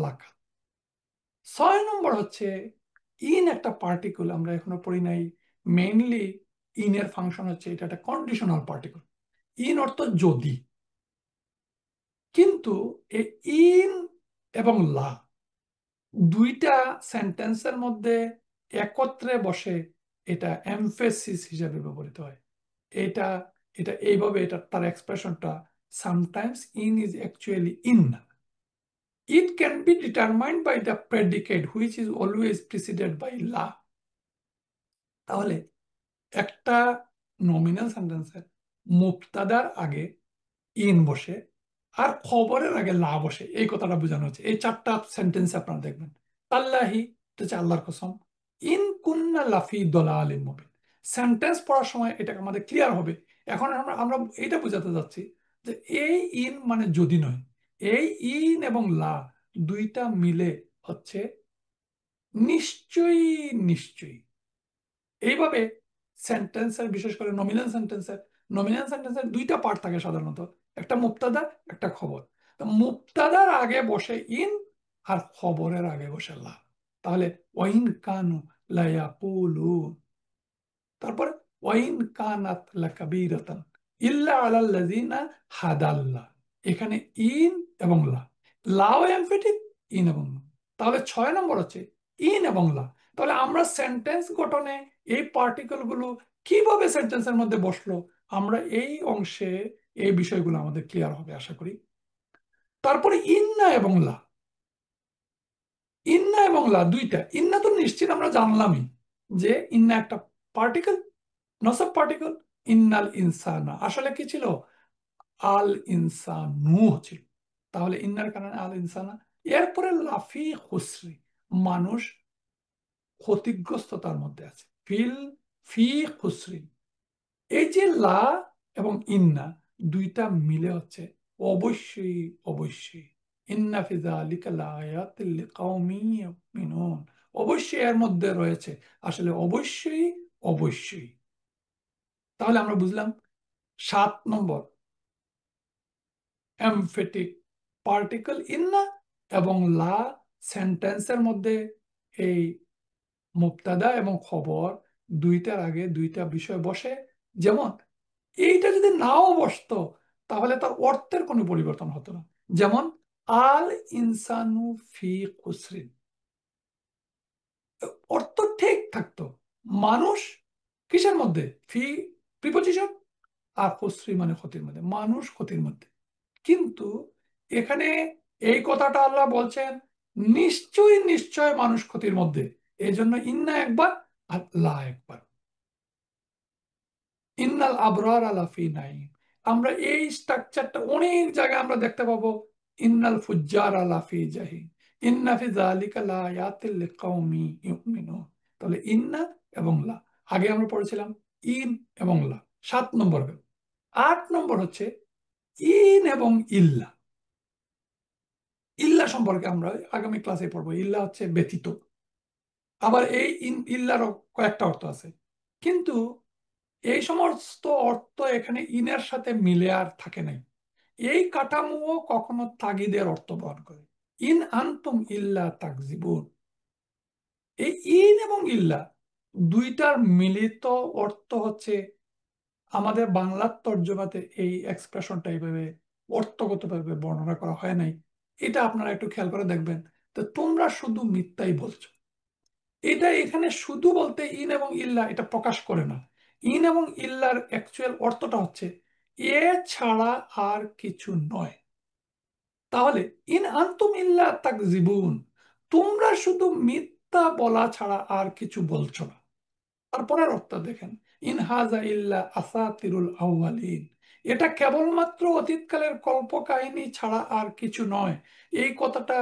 লাকাদ। 6 নম্বর হচ্ছে ইন একটা পার্টিকুল, আমরা এখনো পড়ি নাই। মেইনলি ইনের ফাংশন হচ্ছে, এটা একটা কন্ডিশনাল পার্টিকুল। ইন অর্থ যদি, কিন্তু এই ইন এবং লা দুইটা সেন্টেন্সের মধ্যে একত্রে বসে, এটা এমফেসিস হিসেবে ব্যবহৃত হয়। এটা এটা এইভাবে, এটা তার এক্সপ্রেশনটা, sometimes in is actually in, it can be determined by the predicate which is always preceded by লা। তাহলে একটা নমিনাল সেন্টেন্সের মুবতাদার আগে ইন বসে আর খবরের আগে লা বসে, এই কথাটা বোঝানো হচ্ছে এই 4টা সেন্টেন্স আপনারা দেখবেন। তাল্লাহি, এটা হচ্ছে আল্লাহর কসম, ইন কুন্না লাফি দলালিম মুবিন, সেন্টেন্স পড়ার সময় এটা আমাদের ক্লিয়ার হবে। এখন আমরা আমরা এটা বোঝাতে যাচ্ছি যে এই ইন মানে যদি নয়, এই ইন এবং লা দুইটা মিলে হচ্ছে নিশ্চয়ই, নিশ্চয়ই। এইভাবে সেন্টেন্সের, বিশেষ করে নমিনাল সেন্টেন্সের দুইটা পার্ট থাকে সাধারণত, একটা মুবতাদা, একটা খবর। তো মুবতাদার আগে বসে ইন, আর খবরের আগে বসে লা। তাহলে ওয়াইন কানু লায়াকুলুন, তারপরে ওয়াইন কানাত লাকাবীরাতান ইল্লা আলাল্লাযিনা হাদাল্লাহ, এখানে ইন এবং লা, লাও এমফেটিক, ইন এবং লা। তাহলে 6 নম্বর হচ্ছে ইন এবং লা। তাহলে আমরা সেন্টেন্স গঠনে এই পার্টিকেল গুলো কিভাবে সেন্টেন্সের মধ্যে বসলো, আমরা এই অংশে এই বিষয়গুলো আমাদের ক্লিয়ার হবে আশা করি। তারপরে ইন্না এবং লা, ইন্না এবং লা দুইটা, ইন্না তো নিশ্চিত আমরা জানলামই যে ইন্না একটা পার্টিকেল, নসব পার্টিকেল। ইন্নাল ইনসানা আসলে কি ছিল? আল ইনসানু ছিল। তাহলে ইন্নার কারণে আল ইনসানা। এরপরে লাফি খুসরি, মানুষ ক্ষতিগ্রস্ততার মধ্যে আছে, ফিল ফি খুসরি। এই যে লা এবং ইন্না দুইটা মিলে হচ্ছে অবশ্যই, অবশ্যই, ইন্না ফি যালিকা লাআয়াতিল লিকাওমিন ইউমিনুন, অবশ্যই এর মধ্যে রয়েছে, আসলে অবশ্যই, অবশ্যই। তাহলে আমরা বুঝলাম 7 নম্বর এমফেটিক পার্টিকেল ইন্না এবং লা সেন্টেন্সের মধ্যে এই মুবতাদা এবং খবর দুইটার আগে দুইটা বিষয় বসে। যেমন এইটা যদি নাও বসতো তাহলে তার অর্থের কোনো পরিবর্তন হতো না। যেমন আল ইনসানু ফি খুসরিন, অর্থ ঠিক থাকতো, মানুষ কিসের মধ্যে, ফি প্রিপোজিশন, আর খুসরি মানে ক্ষতির মধ্যে, মানুষ ক্ষতির মধ্যে। কিন্তু এখানে এই কথাটা আল্লাহ বলছেন নিশ্চয়ই, নিশ্চয় মানুষ ক্ষতির মধ্যে, এই জন্য ইন্না একবার আর লা একবার। ইন্নাল আবরার লাফি নাইম, আমরা এই স্ট্রাকচারটা অনেক জায়গায় আমরা দেখতে পাবো। ইন্নাল ফুজ্জার লাফি জাহিম, ইন্না ফি যালিকা লাআয়াতিল লিকাওমি ইউমিনুন। তাহলে ইন্না এবং লা, আগে আমরা পড়েছিলাম ইন এবং লা, 7 নম্বর গেল। 8 নম্বর হচ্ছে ইন এবং ইল্লা। ইল্লা সম্পর্কে আমরা আগামী ক্লাসে পড়বো। ইল্লা হচ্ছে ব্যতীত। আবার এই ইল্লারও কয়েকটা অর্থ আছে, কিন্তু এই সমস্ত অর্থ এখানে ইনের সাথে মিলে আর থাকে নাই। এই কাঠামো কখনো তাগিদের অর্থ বহন করে। ইন আনতুম ইল্লা তাকজিবুন, এই ইন এবং ইল্লা দুইটার মিলিত অর্থ হচ্ছে, আমাদের বাংলার তর্জমাতে এই এক্সপ্রেশনটা এইভাবে অর্থগতভাবে বর্ণনা করা হয় নাই। এটা আপনারা একটু খেয়াল করে দেখবেন, তো তোমরা শুধু মিথ্যাই বলছো। এটা এখানে শুধু বলতে ইন এবং ইল্লা এটা প্রকাশ করে না। ইন এবং ইল্লার অ্যাকচুয়াল অর্থটা হচ্ছে এ ছাড়া আর কিছু নয়। তাহলে ইন আনতুম ইল্লা তাকজিবুন, তোমরা শুধু মিথ্যা বলা ছাড়া আর কিছু বলছো না। তারপরের অর্থ দেখেন, ইন হাজা ইল্লা আসাতিরুল আউয়ালিন, এটা কেবলমাত্র অতীতকালের কল্পকাহিনী ছাড়া আর কিছু নয়। এই কথাটা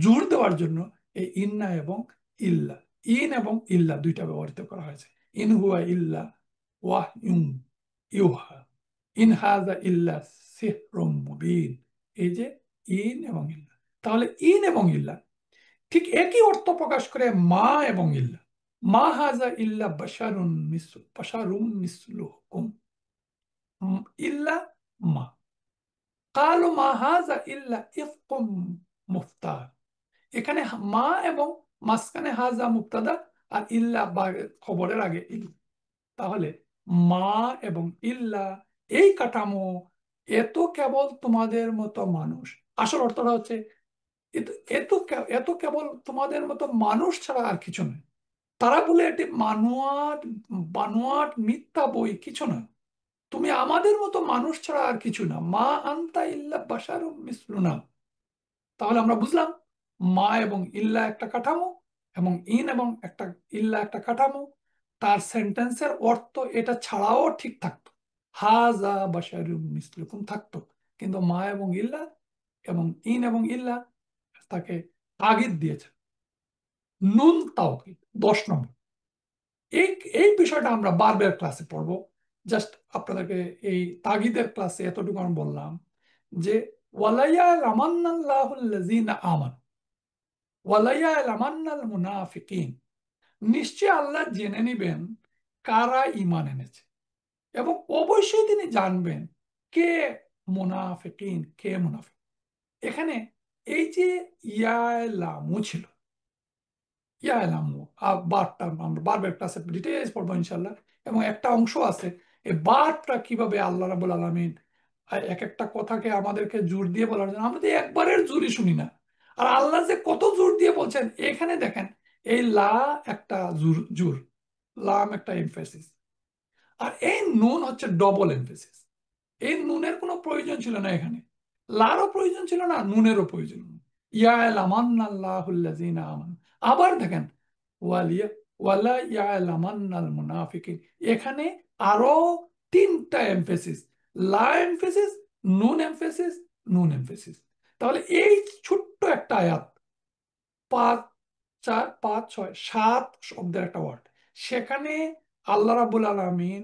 জোর দেওয়ার জন্য এই ইন্না এবং ইল্লা, ইন এবং ইল্লা দুইটা ব্যবহৃত করা হয়েছে। ইন হুয়া ইল্লা ওয়াহয়ুন ইউহা, ইন হাজা ইল্লা সিহরুম মুবিন। এই যে ইন এবং ইল্লা, তাহলে ইন এবং ইল্লা ঠিক একই অর্থ প্রকাশ করে মা এবং ইল্লা। মা হাজা ইল্লা বাশারুম মিসলুকুম, ইল্লা মা। কালু মা হাজা ইল্লা ইফকুম মুফতার। এখানে মা এবং মাঝখানে হাজা মুবতাদা আর ইল্লা বা খবরের আগে ইল্লা। তাহলে মা এবং ইল্লা এই কাঠামো এত কেবল তোমাদের মতো মানুষ। আসল অর্থটা হচ্ছে এত এত এত কেবল তোমাদের মতো মানুষ ছাড়া আর কিছু নয়। তারা বলে এটি মানুয়াট বানোয়াট মিথ্যা বই, কিছু না। তুমি আমাদের মতো মানুষ ছাড়া আর কিছু না। মা আনতা ইল্লা বাশারুম মিসলুনা। তাহলে আমরা বুঝলাম মা এবং ইল্লা একটা কাঠামো, এবং ইন এবং একটা ইল্লা একটা কাঠামো। তার সেন্টেন্সের অর্থ এটা ছাড়াও ঠিক থাকতো, হাজা বাশারুম মিসলুকুম থাকতো, কিন্তু মা এবং ইল্লা এবং ইন এবং ইল্লা তাকে তাগিদ দিয়েছে। নুন তাওকিদ 10 নম্বর। এই এই বিষয়টা আমরা বারবার ক্লাসে পড়বো। জাস্ট আপনাদেরকে এই তাগিদের ক্লাসে এতটুকু আমি বললাম যে ওয়ালাইয়া লামান্নাল্লাহুল্লাযিনা আমানু ওয়ালাইয়া লামান্নাল মুনাফিকিন, নিশ্চয় আল্লাহ জেনে নিবেন কারা ঈমান এনেছে, এবং অবশ্যই তিনি জানবেন কে মুনাফিকিন, কে মুনাফিক। এখানে এই যে ইয়ালামু ছিল, ইয়ালামু বারটা আমরা বারবার ক্লাসে ডিটেইলস পড়বো ইনশাল্লাহ। এবং একটা অংশ আছে এই বারটা কিভাবে আল্লাহ রাব্বুল আলামিন এক একটা কথাকে আমাদেরকে জোর দিয়ে বলার জন্য, আমরা তো একবারের জোরই শুনি না। আর আল্লাহ যে কত জোর দিয়ে বলছেন এখানে দেখেন, এই লা একটা জোর জোর, লাম একটা এমফেসিস, আর এই নুন হচ্ছে ডবল এমফেসিস। এই নুনের কোনো প্রয়োজন ছিল না এখানে, লারও প্রয়োজন ছিল না, নুনেরও প্রয়োজন নেই। ইয়ালামান্নাল্লাহুল্লাযিনা আমানু। আবার দেখেন ওয়ালিয়া ওয়ালা ইয়ালামান্নাল মুনাফিকিন, এখানে আরো 3টা এমফেসিস, লা এমফেসিস, নুন এমফেসিস, নুন এমফেসিস। তাহলে এই ছোট্ট একটা আয়াত, 5 4 5 6 7 শব্দের একটা ওয়ার্ড, সেখানে আল্লাহ রাব্বুল আলামিন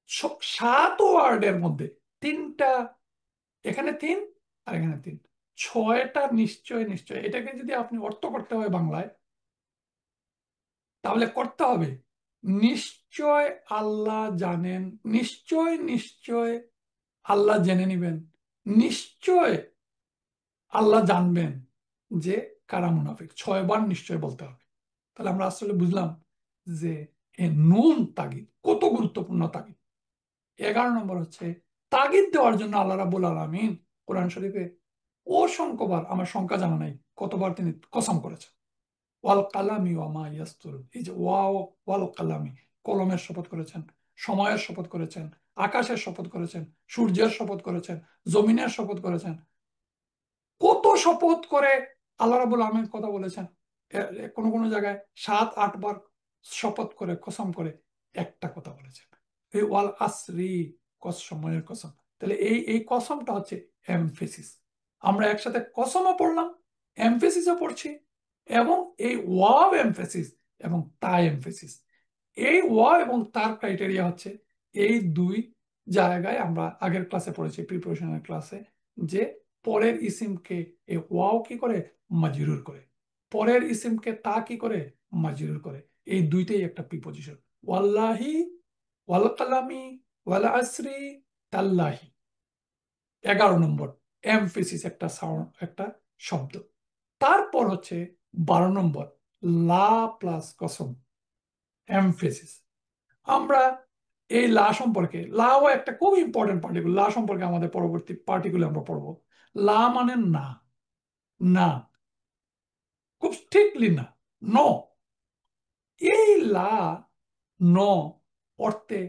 7 ওয়ার্ডের মধ্যে 3টা, এখানে 3 আর এখানে 3, 6টা নিশ্চয় নিশ্চয়। এটাকে যদি আপনি অর্থ করতে হয় বাংলায়, তাহলে করতে হবে নিশ্চয় আল্লাহ জানেন, নিশ্চয় নিশ্চয় আল্লাহ জেনে নিবেন, নিশ্চয় আল্লাহ জানবেন যে কারা মুনাফিক। 6বার নিশ্চয় বলতে হবে। তাহলে আমরা আসলে বুঝলাম যে এ নুন তাগিদ কত গুরুত্বপূর্ণ তাগিদ। 11 নম্বর হচ্ছে তাগিদ দেওয়ার জন্য আল্লাহ রাব্বুল আলামিন কোরআন শরীফে অসংখ্যবার, আমার সংখ্যা জানা নাই কতবার তিনি কসম করেছেন। ওয়াল কালামি ওয়া মা ইয়াসতুরুন, এই যে ওয়াল কালামি, কলমের শপথ করেছেন, সময়ের শপথ করেছেন, আকাশের শপথ করেছেন, সূর্যের শপথ করেছেন, জমিনের শপথ করেছেন। কত শপথ করে আল্লাহ রাব্বুল আলামিন কথা বলেছেন। কোন কোন জায়গায় 7 8 বার শপথ করে কসম করে একটা কথা বলেছেন, এই ওয়াল আসরি, সময়ের কসম। তাহলে এই এই কসমটা হচ্ছে এমফেসিস। আমরা একসাথে কসমও পড়লাম, এমফেসিসও পড়ছি, এবং এই ওয়াও এমফেসিস এবং তা এমফেসিস। এই ওয়াও এবং তার ক্রাইটেরিয়া হচ্ছে এই দুই জায়গায় আমরা আগের ক্লাসে পড়েছি, প্রিপারেশনের ক্লাসে, যে পরের ইসিমকে এই ওয়াও কি করে, মাজরুর করে, পরের ইসিমকে তা কি করে, মাজরুর করে। এই দুইটাই একটা প্রিপজিশন। ওয়াল্লাহি, ওয়াল কালামি, ওয়াল আসরি, তাল্লাহি। 11 নম্বর এমফেসিস একটা সাউন্ড, একটা শব্দ। তারপর হচ্ছে 12 নম্বর লা প্লাস কসম, এমফেসিস। আমরা এই লা সম্পর্কে, লাও একটা খুব ইম্পর্টেন্ট পার্টিকুল, লা সম্পর্কে আমাদের পরবর্তী পার্টিকুলে আমরা পড়বো। লা মানে না, না। খুব স্ট্রিক্টলি না, নো। এই লা, ন অর্থে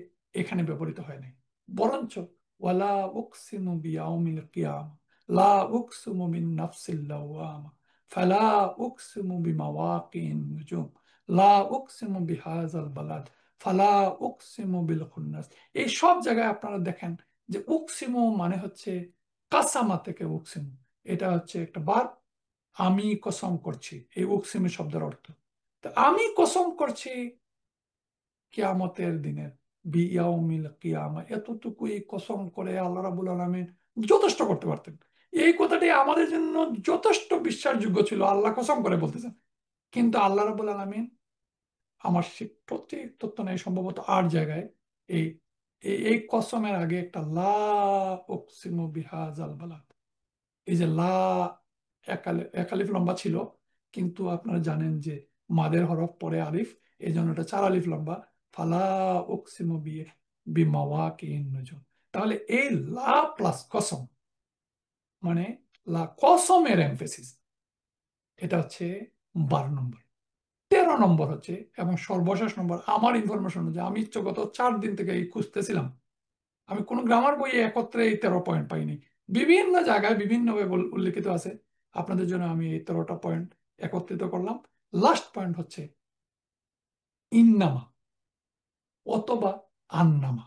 এখানে ব্যবহৃত হয় নাই, বরঞ্চ ওয়ালা উকসিমু বিয়াউমিল কিয়ামা, লা উকসিমু বিন নাফসিল লাওয়ামা, ফালা উকসিমু বিমাওয়াকিন নুজুম, লা উকসিমু বিহাযাল বালাদ, ফালা উকসিমু বিল খুন্নাস। এই সব জায়গায় আপনারা দেখেন যে উকসিমু মানে হচ্ছে কাসামা থেকে উকসিমু, এটা হচ্ছে একটা ভার্ব। আমি কসম করছি, এই উকসিমু শব্দের অর্থ। তো আমি কসম করছি কিয়ামতের দিনের, বিয়াউমিল কিয়ামা, এতটুকুই কসম করে আল্লাহ রাব্বুল আলামিন যথেষ্ট করতে পারতেন। এই কথাটি আমাদের জন্য যথেষ্ট বিশ্বাসযোগ্য ছিল, আল্লাহ কসম করে বলতেছেন। কিন্তু আল্লাহ রাব্বুল আলামিন, আমার সে প্রত্যেক তথ্য নেই, সম্ভবত 8 জায়গায় এই এই কসমের আগে একটা লা উকসিমু বিহাযাল বালাদ, এই যে লা, একালিফ লম্বা ছিল, কিন্তু আপনারা জানেন যে মাদের হরফ পরে আলিফ, এই জন্য এটা 4 আলিফ লম্বা। ফালা উকসিমু বিমাওয়াকিন নুজুম। তাহলে এই লা প্লাস কসম মানে লা কসমের এমফেসিস, এটা হচ্ছে 12 নম্বর। 13 নম্বর হচ্ছে, এবং সর্বশেষ নম্বর আমার ইনফরমেশন অনুযায়ী, আমি গত 4 দিন থেকে এই খুঁজতেছিলাম, আমি কোনো গ্রামার বইয়ে একত্রে এই 13 পয়েন্ট পাইনি, বিভিন্ন জায়গায় বিভিন্নভাবে উল্লেখিত আছে। আপনাদের জন্য আমি এই 13টা পয়েন্ট একত্রিত করলাম। লাস্ট পয়েন্ট হচ্ছে ইন্নামা অথবা আন্নামা।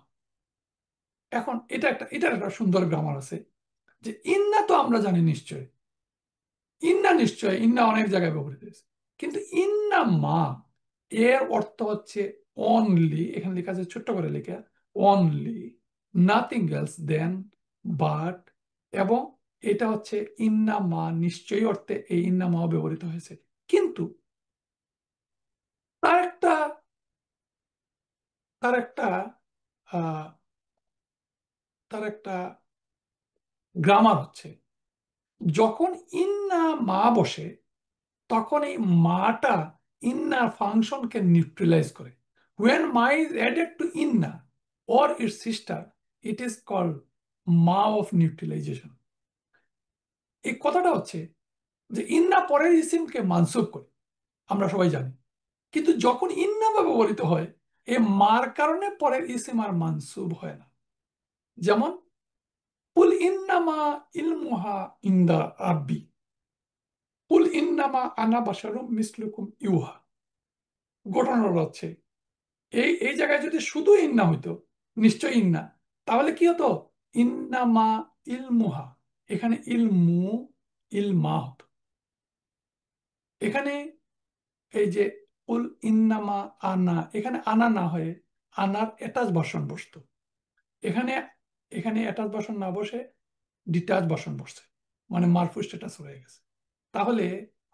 এখন এটার একটা সুন্দর গ্রামার আছে, যে ইন্না তো আমরা জানি নিশ্চয়, ইন্না নিশ্চয়, ইন্না অনেক জায়গায় ব্যবহৃত হয়েছে, কিন্তু ইন্না মা এর অর্থ হচ্ছে অনলি, এখানে লেখা আছে ছোট্ট করে লেখা, only, nothing else then, but, এবং এটা হচ্ছে ইন্না মা নিশ্চয়ই অর্থে এই ইন্না মাও ব্যবহৃত হয়েছে। কিন্তু তার একটা তার একটা আহ, তার একটা গ্রামার হচ্ছে, যখন ইন্না মা বসে তখন এই মাটা ইন্নার ফাংশনকে নিউট্রালাইজ করে। when ma is added to inna or its sister, it is called ma of neutralization। এই কথাটা হচ্ছে যে ইন্না পরের ইসিমকে মানসুব করে, আমরা সবাই জানি, কিন্তু যখন ইন্না বা ব্যবহৃত হয়, এই মার কারণে পরের ইসিম আর মানসুব হয় না। যেমন কুল ইন্নামা ইলমুহা ইনদা রাব্বি, কুল ইন্নামা আনা বাশারুম মিসলুকুম ইউহা। ঘটনাটা হচ্ছে, এই এই জায়গায় যদি শুধু ইন্না হইতো, নিশ্চয় ইন্না, তাহলে কি হতো, ইন্নামা ইলমুহা, এখানে ইলমু ইলমা হতো। এখানে এই যে উল ইন্নামা আনা, এখানে আনা না হয়ে আনার অ্যাটাচ ভার্সন বসতো। এখানে এখানে অ্যাটাচ ভার্সন না বসে ডিটাচ ভার্সন বসছে, মানে মারফু স্ট্যাটাস হয়ে গেছে। তাহলে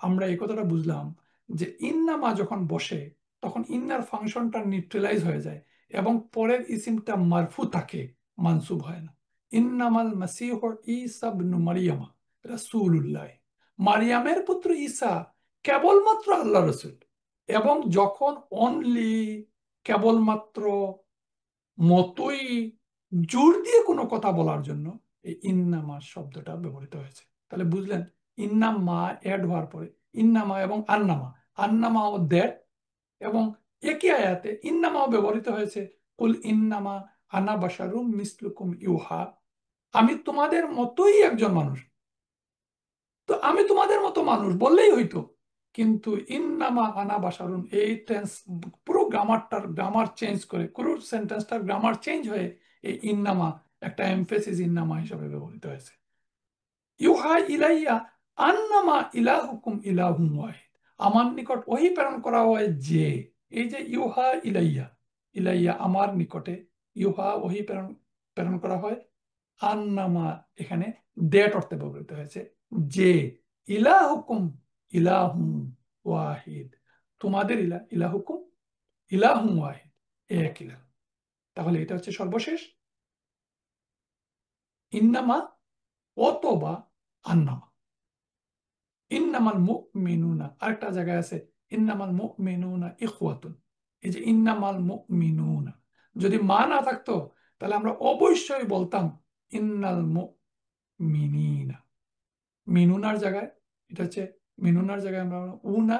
আমরা এই কথাটা বুঝলাম যে ইন্নামা যখন বসে তখন ইন্নার ফাংশনটা নিউট্রালাইজ হয়ে যায়, এবং পরের ইসিমটা মারফু থাকে, মানসুব হয় না। ইন্নামাল মাসিহ ঈসা ইবনু মারিয়ামা রাসূলুল্লাহ, মারিয়ামের পুত্র ঈসা কেবলমাত্র আল্লাহ রসুল। এবং যখন অনলি, কেবলমাত্র, মতোই, জোর দিয়ে কোনো কথা বলার জন্য এই ইন্নামা শব্দটা ব্যবহৃত হয়েছে। তাহলে বুঝলেন, ইন্নামা অ্যাড হওয়ার পরে ইন্নামা এবং আন্নামা, আন্নামা ও দ্যাট, এবং একই আয়াতে ইন্নামাও ব্যবহৃত হয়েছে, কুল ইন্নামা আনা বাশারুম মিসলুকুম ইউহা, আমি তোমাদের মতোই একজন মানুষ। তো আমি তোমাদের মতো মানুষ বললেই হইতো, কিন্তু ইন্নামা আনা বাশারুন, এই টেন্স, পুরো গ্রামার চেঞ্জ করে, পুরো সেন্টেন্সটার গ্রামার চেঞ্জ হয়ে এই ইন্নামা একটা এমফেসিস ইন্নামা হিসাবে ব্যবহৃত হয়েছে। ইউহা ইলাইয়া আন্নামা ইলাহুকুম ইলাহুম ওয়াহিদ, আমার নিকট ওহী প্রেরণ করা হয় যে, এই যে ইউহা ইলাইয়া, ইলাইয়া আমার নিকটে, ইউহা ওহী প্রেরণ প্রেরণ করা হয়, আন্নামা এখানে দ্যাট অর্থে ব্যবহৃত হয়েছে, যে ইলাহুকুম ইলাহুম ওয়াহিদ, তোমাদের ইলাহুকুম ইলাহুম ওয়াহিদ, এক ইলাহ। তাহলে এটা হচ্ছে সর্বশেষ ইন্নামা অথবা আন্নামা। ইন্নামাল মুমিনুনা, আরেকটা জায়গায় আছে ইন্নামাল মুমিনুনা ইখওয়াতুন, এই যে ইন্নামাল মুমিনুনা, যদি মা না থাকতো তাহলে আমরা অবশ্যই বলতাম ইন্নাল মুমিনিনা। মিনুনার জায়গায় এটা হচ্ছে মিনুনার জায়গায় আমরা উনা,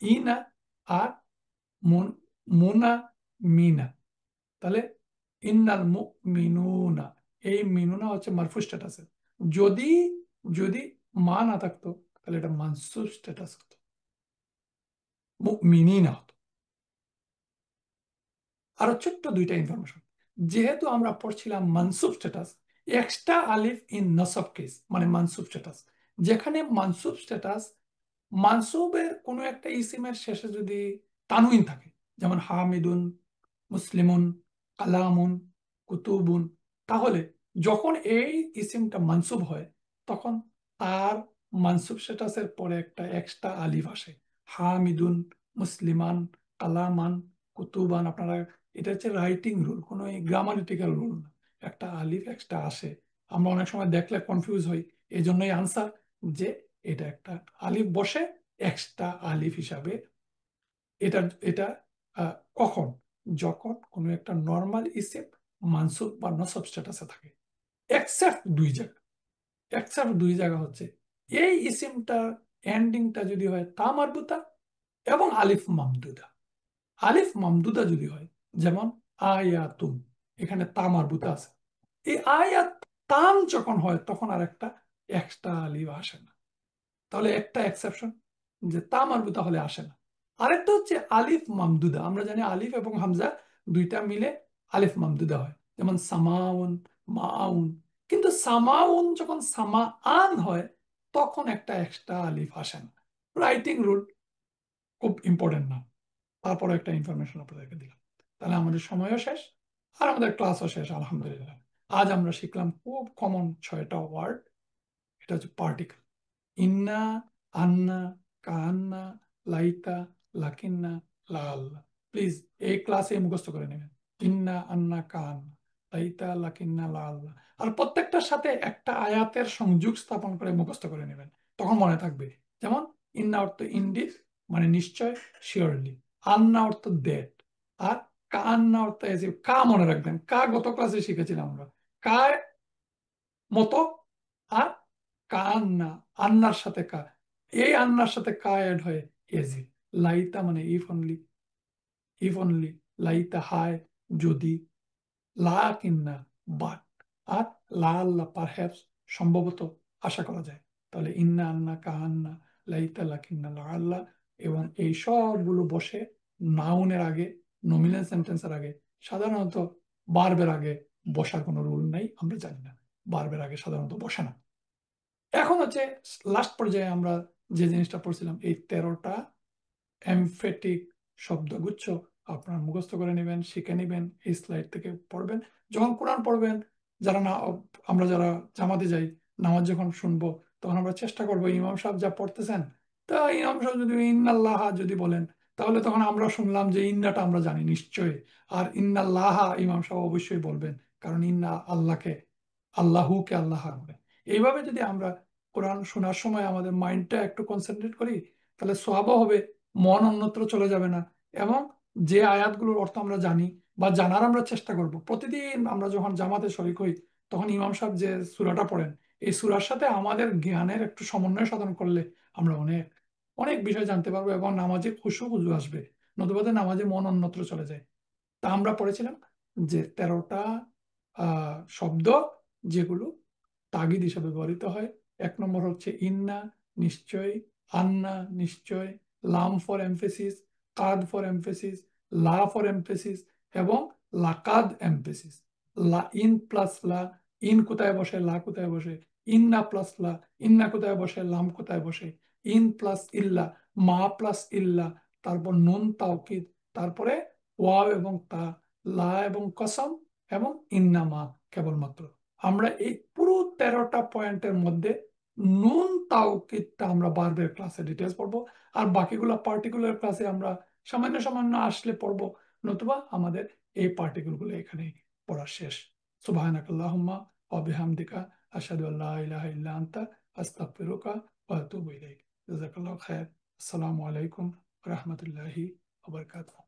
ইনা, আর মুনা, মিনা। তাহলে ইন্নাল মুমিনুনা, এই মিনুনা হচ্ছে মারফু স্ট্যাটাস। যদি যদি মা না থাকতো তাহলে এটা মানসুব স্ট্যাটাস হতো, মুমিনিনা হতো। আরো ছোট্ট দুইটা ইনফরমেশন, যেহেতু আমরা পড়ছিলাম মানসুব status, extra Alif in নসব case মানে মানসুব স্ট্যাটাস, যেখানে মানসুব স্ট্যাটাস মানসুবের কোনো একটা ইসিমের শেষে যদি তানউইন থাকে, যেমন হামিদুন, মুসলিমুন, কালামুন, কুতুবুন, তাহলে যখন এই ইসিমটা মানসুব হয় তখন তার মানসুব স্ট্যাটাসের পরে একটা এক্সট্রা আলিফ আসে। হামিদুন, মুসলিমান, কালামান, কুতুবান, আপনারা, এটা হচ্ছে রাইটিং রুল, কোনো গ্রামারিটিক্যাল রুল না। একটা আলিফ এক্সট্রা আসে, আমরা অনেক সময় দেখলে কনফিউজ হই, এই জন্যই আনসার যে এটা একটা আলিফ বসে এক্সট্রা আলিফ হিসাবে। এটা এটা কখন? যখন কোনো একটা নর্মাল ইসিম মানসুব বা নসব স্ট্যাটাসে থাকে, এক্সেপ্ট দুই জায়গা। এক্সেপ্ট দুই জায়গা হচ্ছে এই ইসিমটার এন্ডিংটা যদি হয় তা মারবুতা এবং আলিফ মামদুদা। আলিফ মামদুদা যদি হয়, যেমন আয়াতুন, এখানে তা মারবুতা আছে, এই আয়াত তাম যখন হয় তখন আর একটা এক্সট্রা আলিফ আসে না। তাহলে একটা এক্সেপশন, যে তা মারবুতা হলে আসে না। আরেকটা হচ্ছে আলিফ মামদুদা, আমরা জানি আলিফ এবং হামজা দুইটা মিলে আলিফ মামদুদা হয়, যেমন সামাউন, মাউন। কিন্তু সামাউন যখন সামা আন হয় তখন একটা এক্সট্রা আলিফ আসে না। রাইটিং রুল, খুব ইম্পর্টেন্ট না, তারপরে একটা ইনফরমেশন আপনাদেরকে দিলাম। তাহলে আমাদের সময়ও শেষ আর আমাদের ক্লাসও শেষ, আলহামদুলিল্লাহ। আজ আমরা শিখলাম খুব কমন 6টা ওয়ার্ড। এটা হচ্ছে পার্টিকেল, ইন্না, আন্না, কান্না, লাইতা, লাকিন্না, লাল্লা। প্লিজ এই ক্লাসে মুখস্থ করে নেবেন, ইন্না, আন্না, কান্না, লাইতা, লাকিন্না, লাল্লা। আর প্রত্যেকটার সাথে একটা আয়াতের সংযোগ স্থাপন করে মুখস্থ করে নেবেন, তখন মনে থাকবে। যেমন ইন্না অর্থ ইন্ডিড মানে নিশ্চয়, শিওরলি। আন্না অর্থ দ্যাট। আর কান্না অর্থ কা মনে রাখবেন, কা গত ক্লাসে শিখেছিলাম আমরা, কা মতো। আর কান্না, আন্নার সাথে কা, এই আন্নার সাথে কা অ্যাড হয় এজি। লাইতা মানে ইফ অনলি, ইফ অনলি। লাইতা হায়, যদি। লা কিন্না, বাট। আর লা আল্লাহ, পারহ্যাপস, সম্ভবত, আশা করা যায়। তাহলে ইন্না, আন্না, কাহান্না, লাইতা, লাকিন্না, লা আল্লাহ। এবং এই সবগুলো বসে নাউনের আগে, নমিনাল সেন্টেন্সের আগে। সাধারণত বার্বের আগে বসার কোনো রুল নাই, আমরা জানি না, বার্বের আগে সাধারণত বসে না। এখন হচ্ছে লাস্ট পর্যায়ে আমরা যে জিনিসটা পড়ছিলাম, এই 13টা এমফেটিক শব্দগুচ্ছ আপনারা মুখস্থ করে নেবেন, শিখে নেবেন, এই স্লাইড থেকে পড়বেন। যখন কোরআন পড়বেন, যারা না, আমরা যারা জামাতে যাই, নামাজ যখন শুনবো, তখন আমরা চেষ্টা করবো ইমাম সাহেব যা পড়তেছেন, তা ইমাম সাহেব যদি ইন্নাল্লাহ যদি বলেন, তাহলে তখন আমরা শুনলাম যে ইন্নাটা আমরা জানি নিশ্চয়ই, আর ইন্নাল্লাহ ইমাম সাহেব অবশ্যই বলবেন, কারণ ইন্না আল্লাহকে, আল্লাহুকে আল্লাহ বলে। এইভাবে যদি আমরা কোরআন শোনার সময় আমাদের মাইন্ডটা একটু কনসেন্ট্রেট করি, তাহলে সওয়াবও হবে, মন অন্যত্র চলে যাবে না। এবং যে আয়াতগুলোর অর্থ আমরা জানি বা জানার আমরা চেষ্টা করব, প্রতিদিন আমরা যখন জামাতে শরীক হই, তখন ইমাম সাহেব যে সূরাটা পড়েন, এই সূরার সাথে আমাদের জ্ঞানের একটু সমন্বয় সাধন করলে আমরা অনেক অনেক বিষয় জানতে পারবো এবং নামাজে খুশু খুজু আসবে। নতুবা নামাজে মন অন্যত্র চলে যায়। তা আমরা পড়েছিলাম যে 13টা শব্দ যেগুলো তাগিদ হিসাবে ব্যবহৃত হয়। 1 নম্বর হচ্ছে ইন্না, নিশ্চয়। আন্না, নিশ্চয়। লাম ফর এমফেসিস, কাদ ফর এমফেসিস, লা ফর এমফেসিস এবং লাকাদ এমফেসিস। লা, ইন প্লাস লা, ইন কোথায় বসে, লা কোথায় বসে। ইন্না প্লাস লা, ইন্না কোথায় বসে, লাম কোথায় বসে। ইন প্লাস ইল্লা, মা প্লাস ইল্লা, তারপর নুন তাওকিদ, তারপরে ওয়াও এবং তা, লা এবং কসম এবং ইন্নামা কেবলমাত্র। আমরা এই পুরো 13টা পয়েন্টের মধ্যে নুন তাওকিদটা আমরা বারবার ক্লাসে ডিটেলস পড়বো, আর বাকিগুলো পার্টিকুলার ক্লাসে আমরা সামান্য সামান্য আসলে পড়বো, নতুবা আমাদের এই পার্টিকুলার গুলো এখানে পড়া শেষ। সুবহানাকাল্লাহুম্মা ওয়া বিহামদিকা, আশহাদু আল্লা ইলাহা ইল্লা আনতা, আস্তাগফিরুকা ওয়া আতুবু ইলাইক। জাযাকাল্লাহু খাইর। আসসালামু আলাইকুম ওয়া রাহমাতুল্লাহি ওয়া বারাকাতুহু।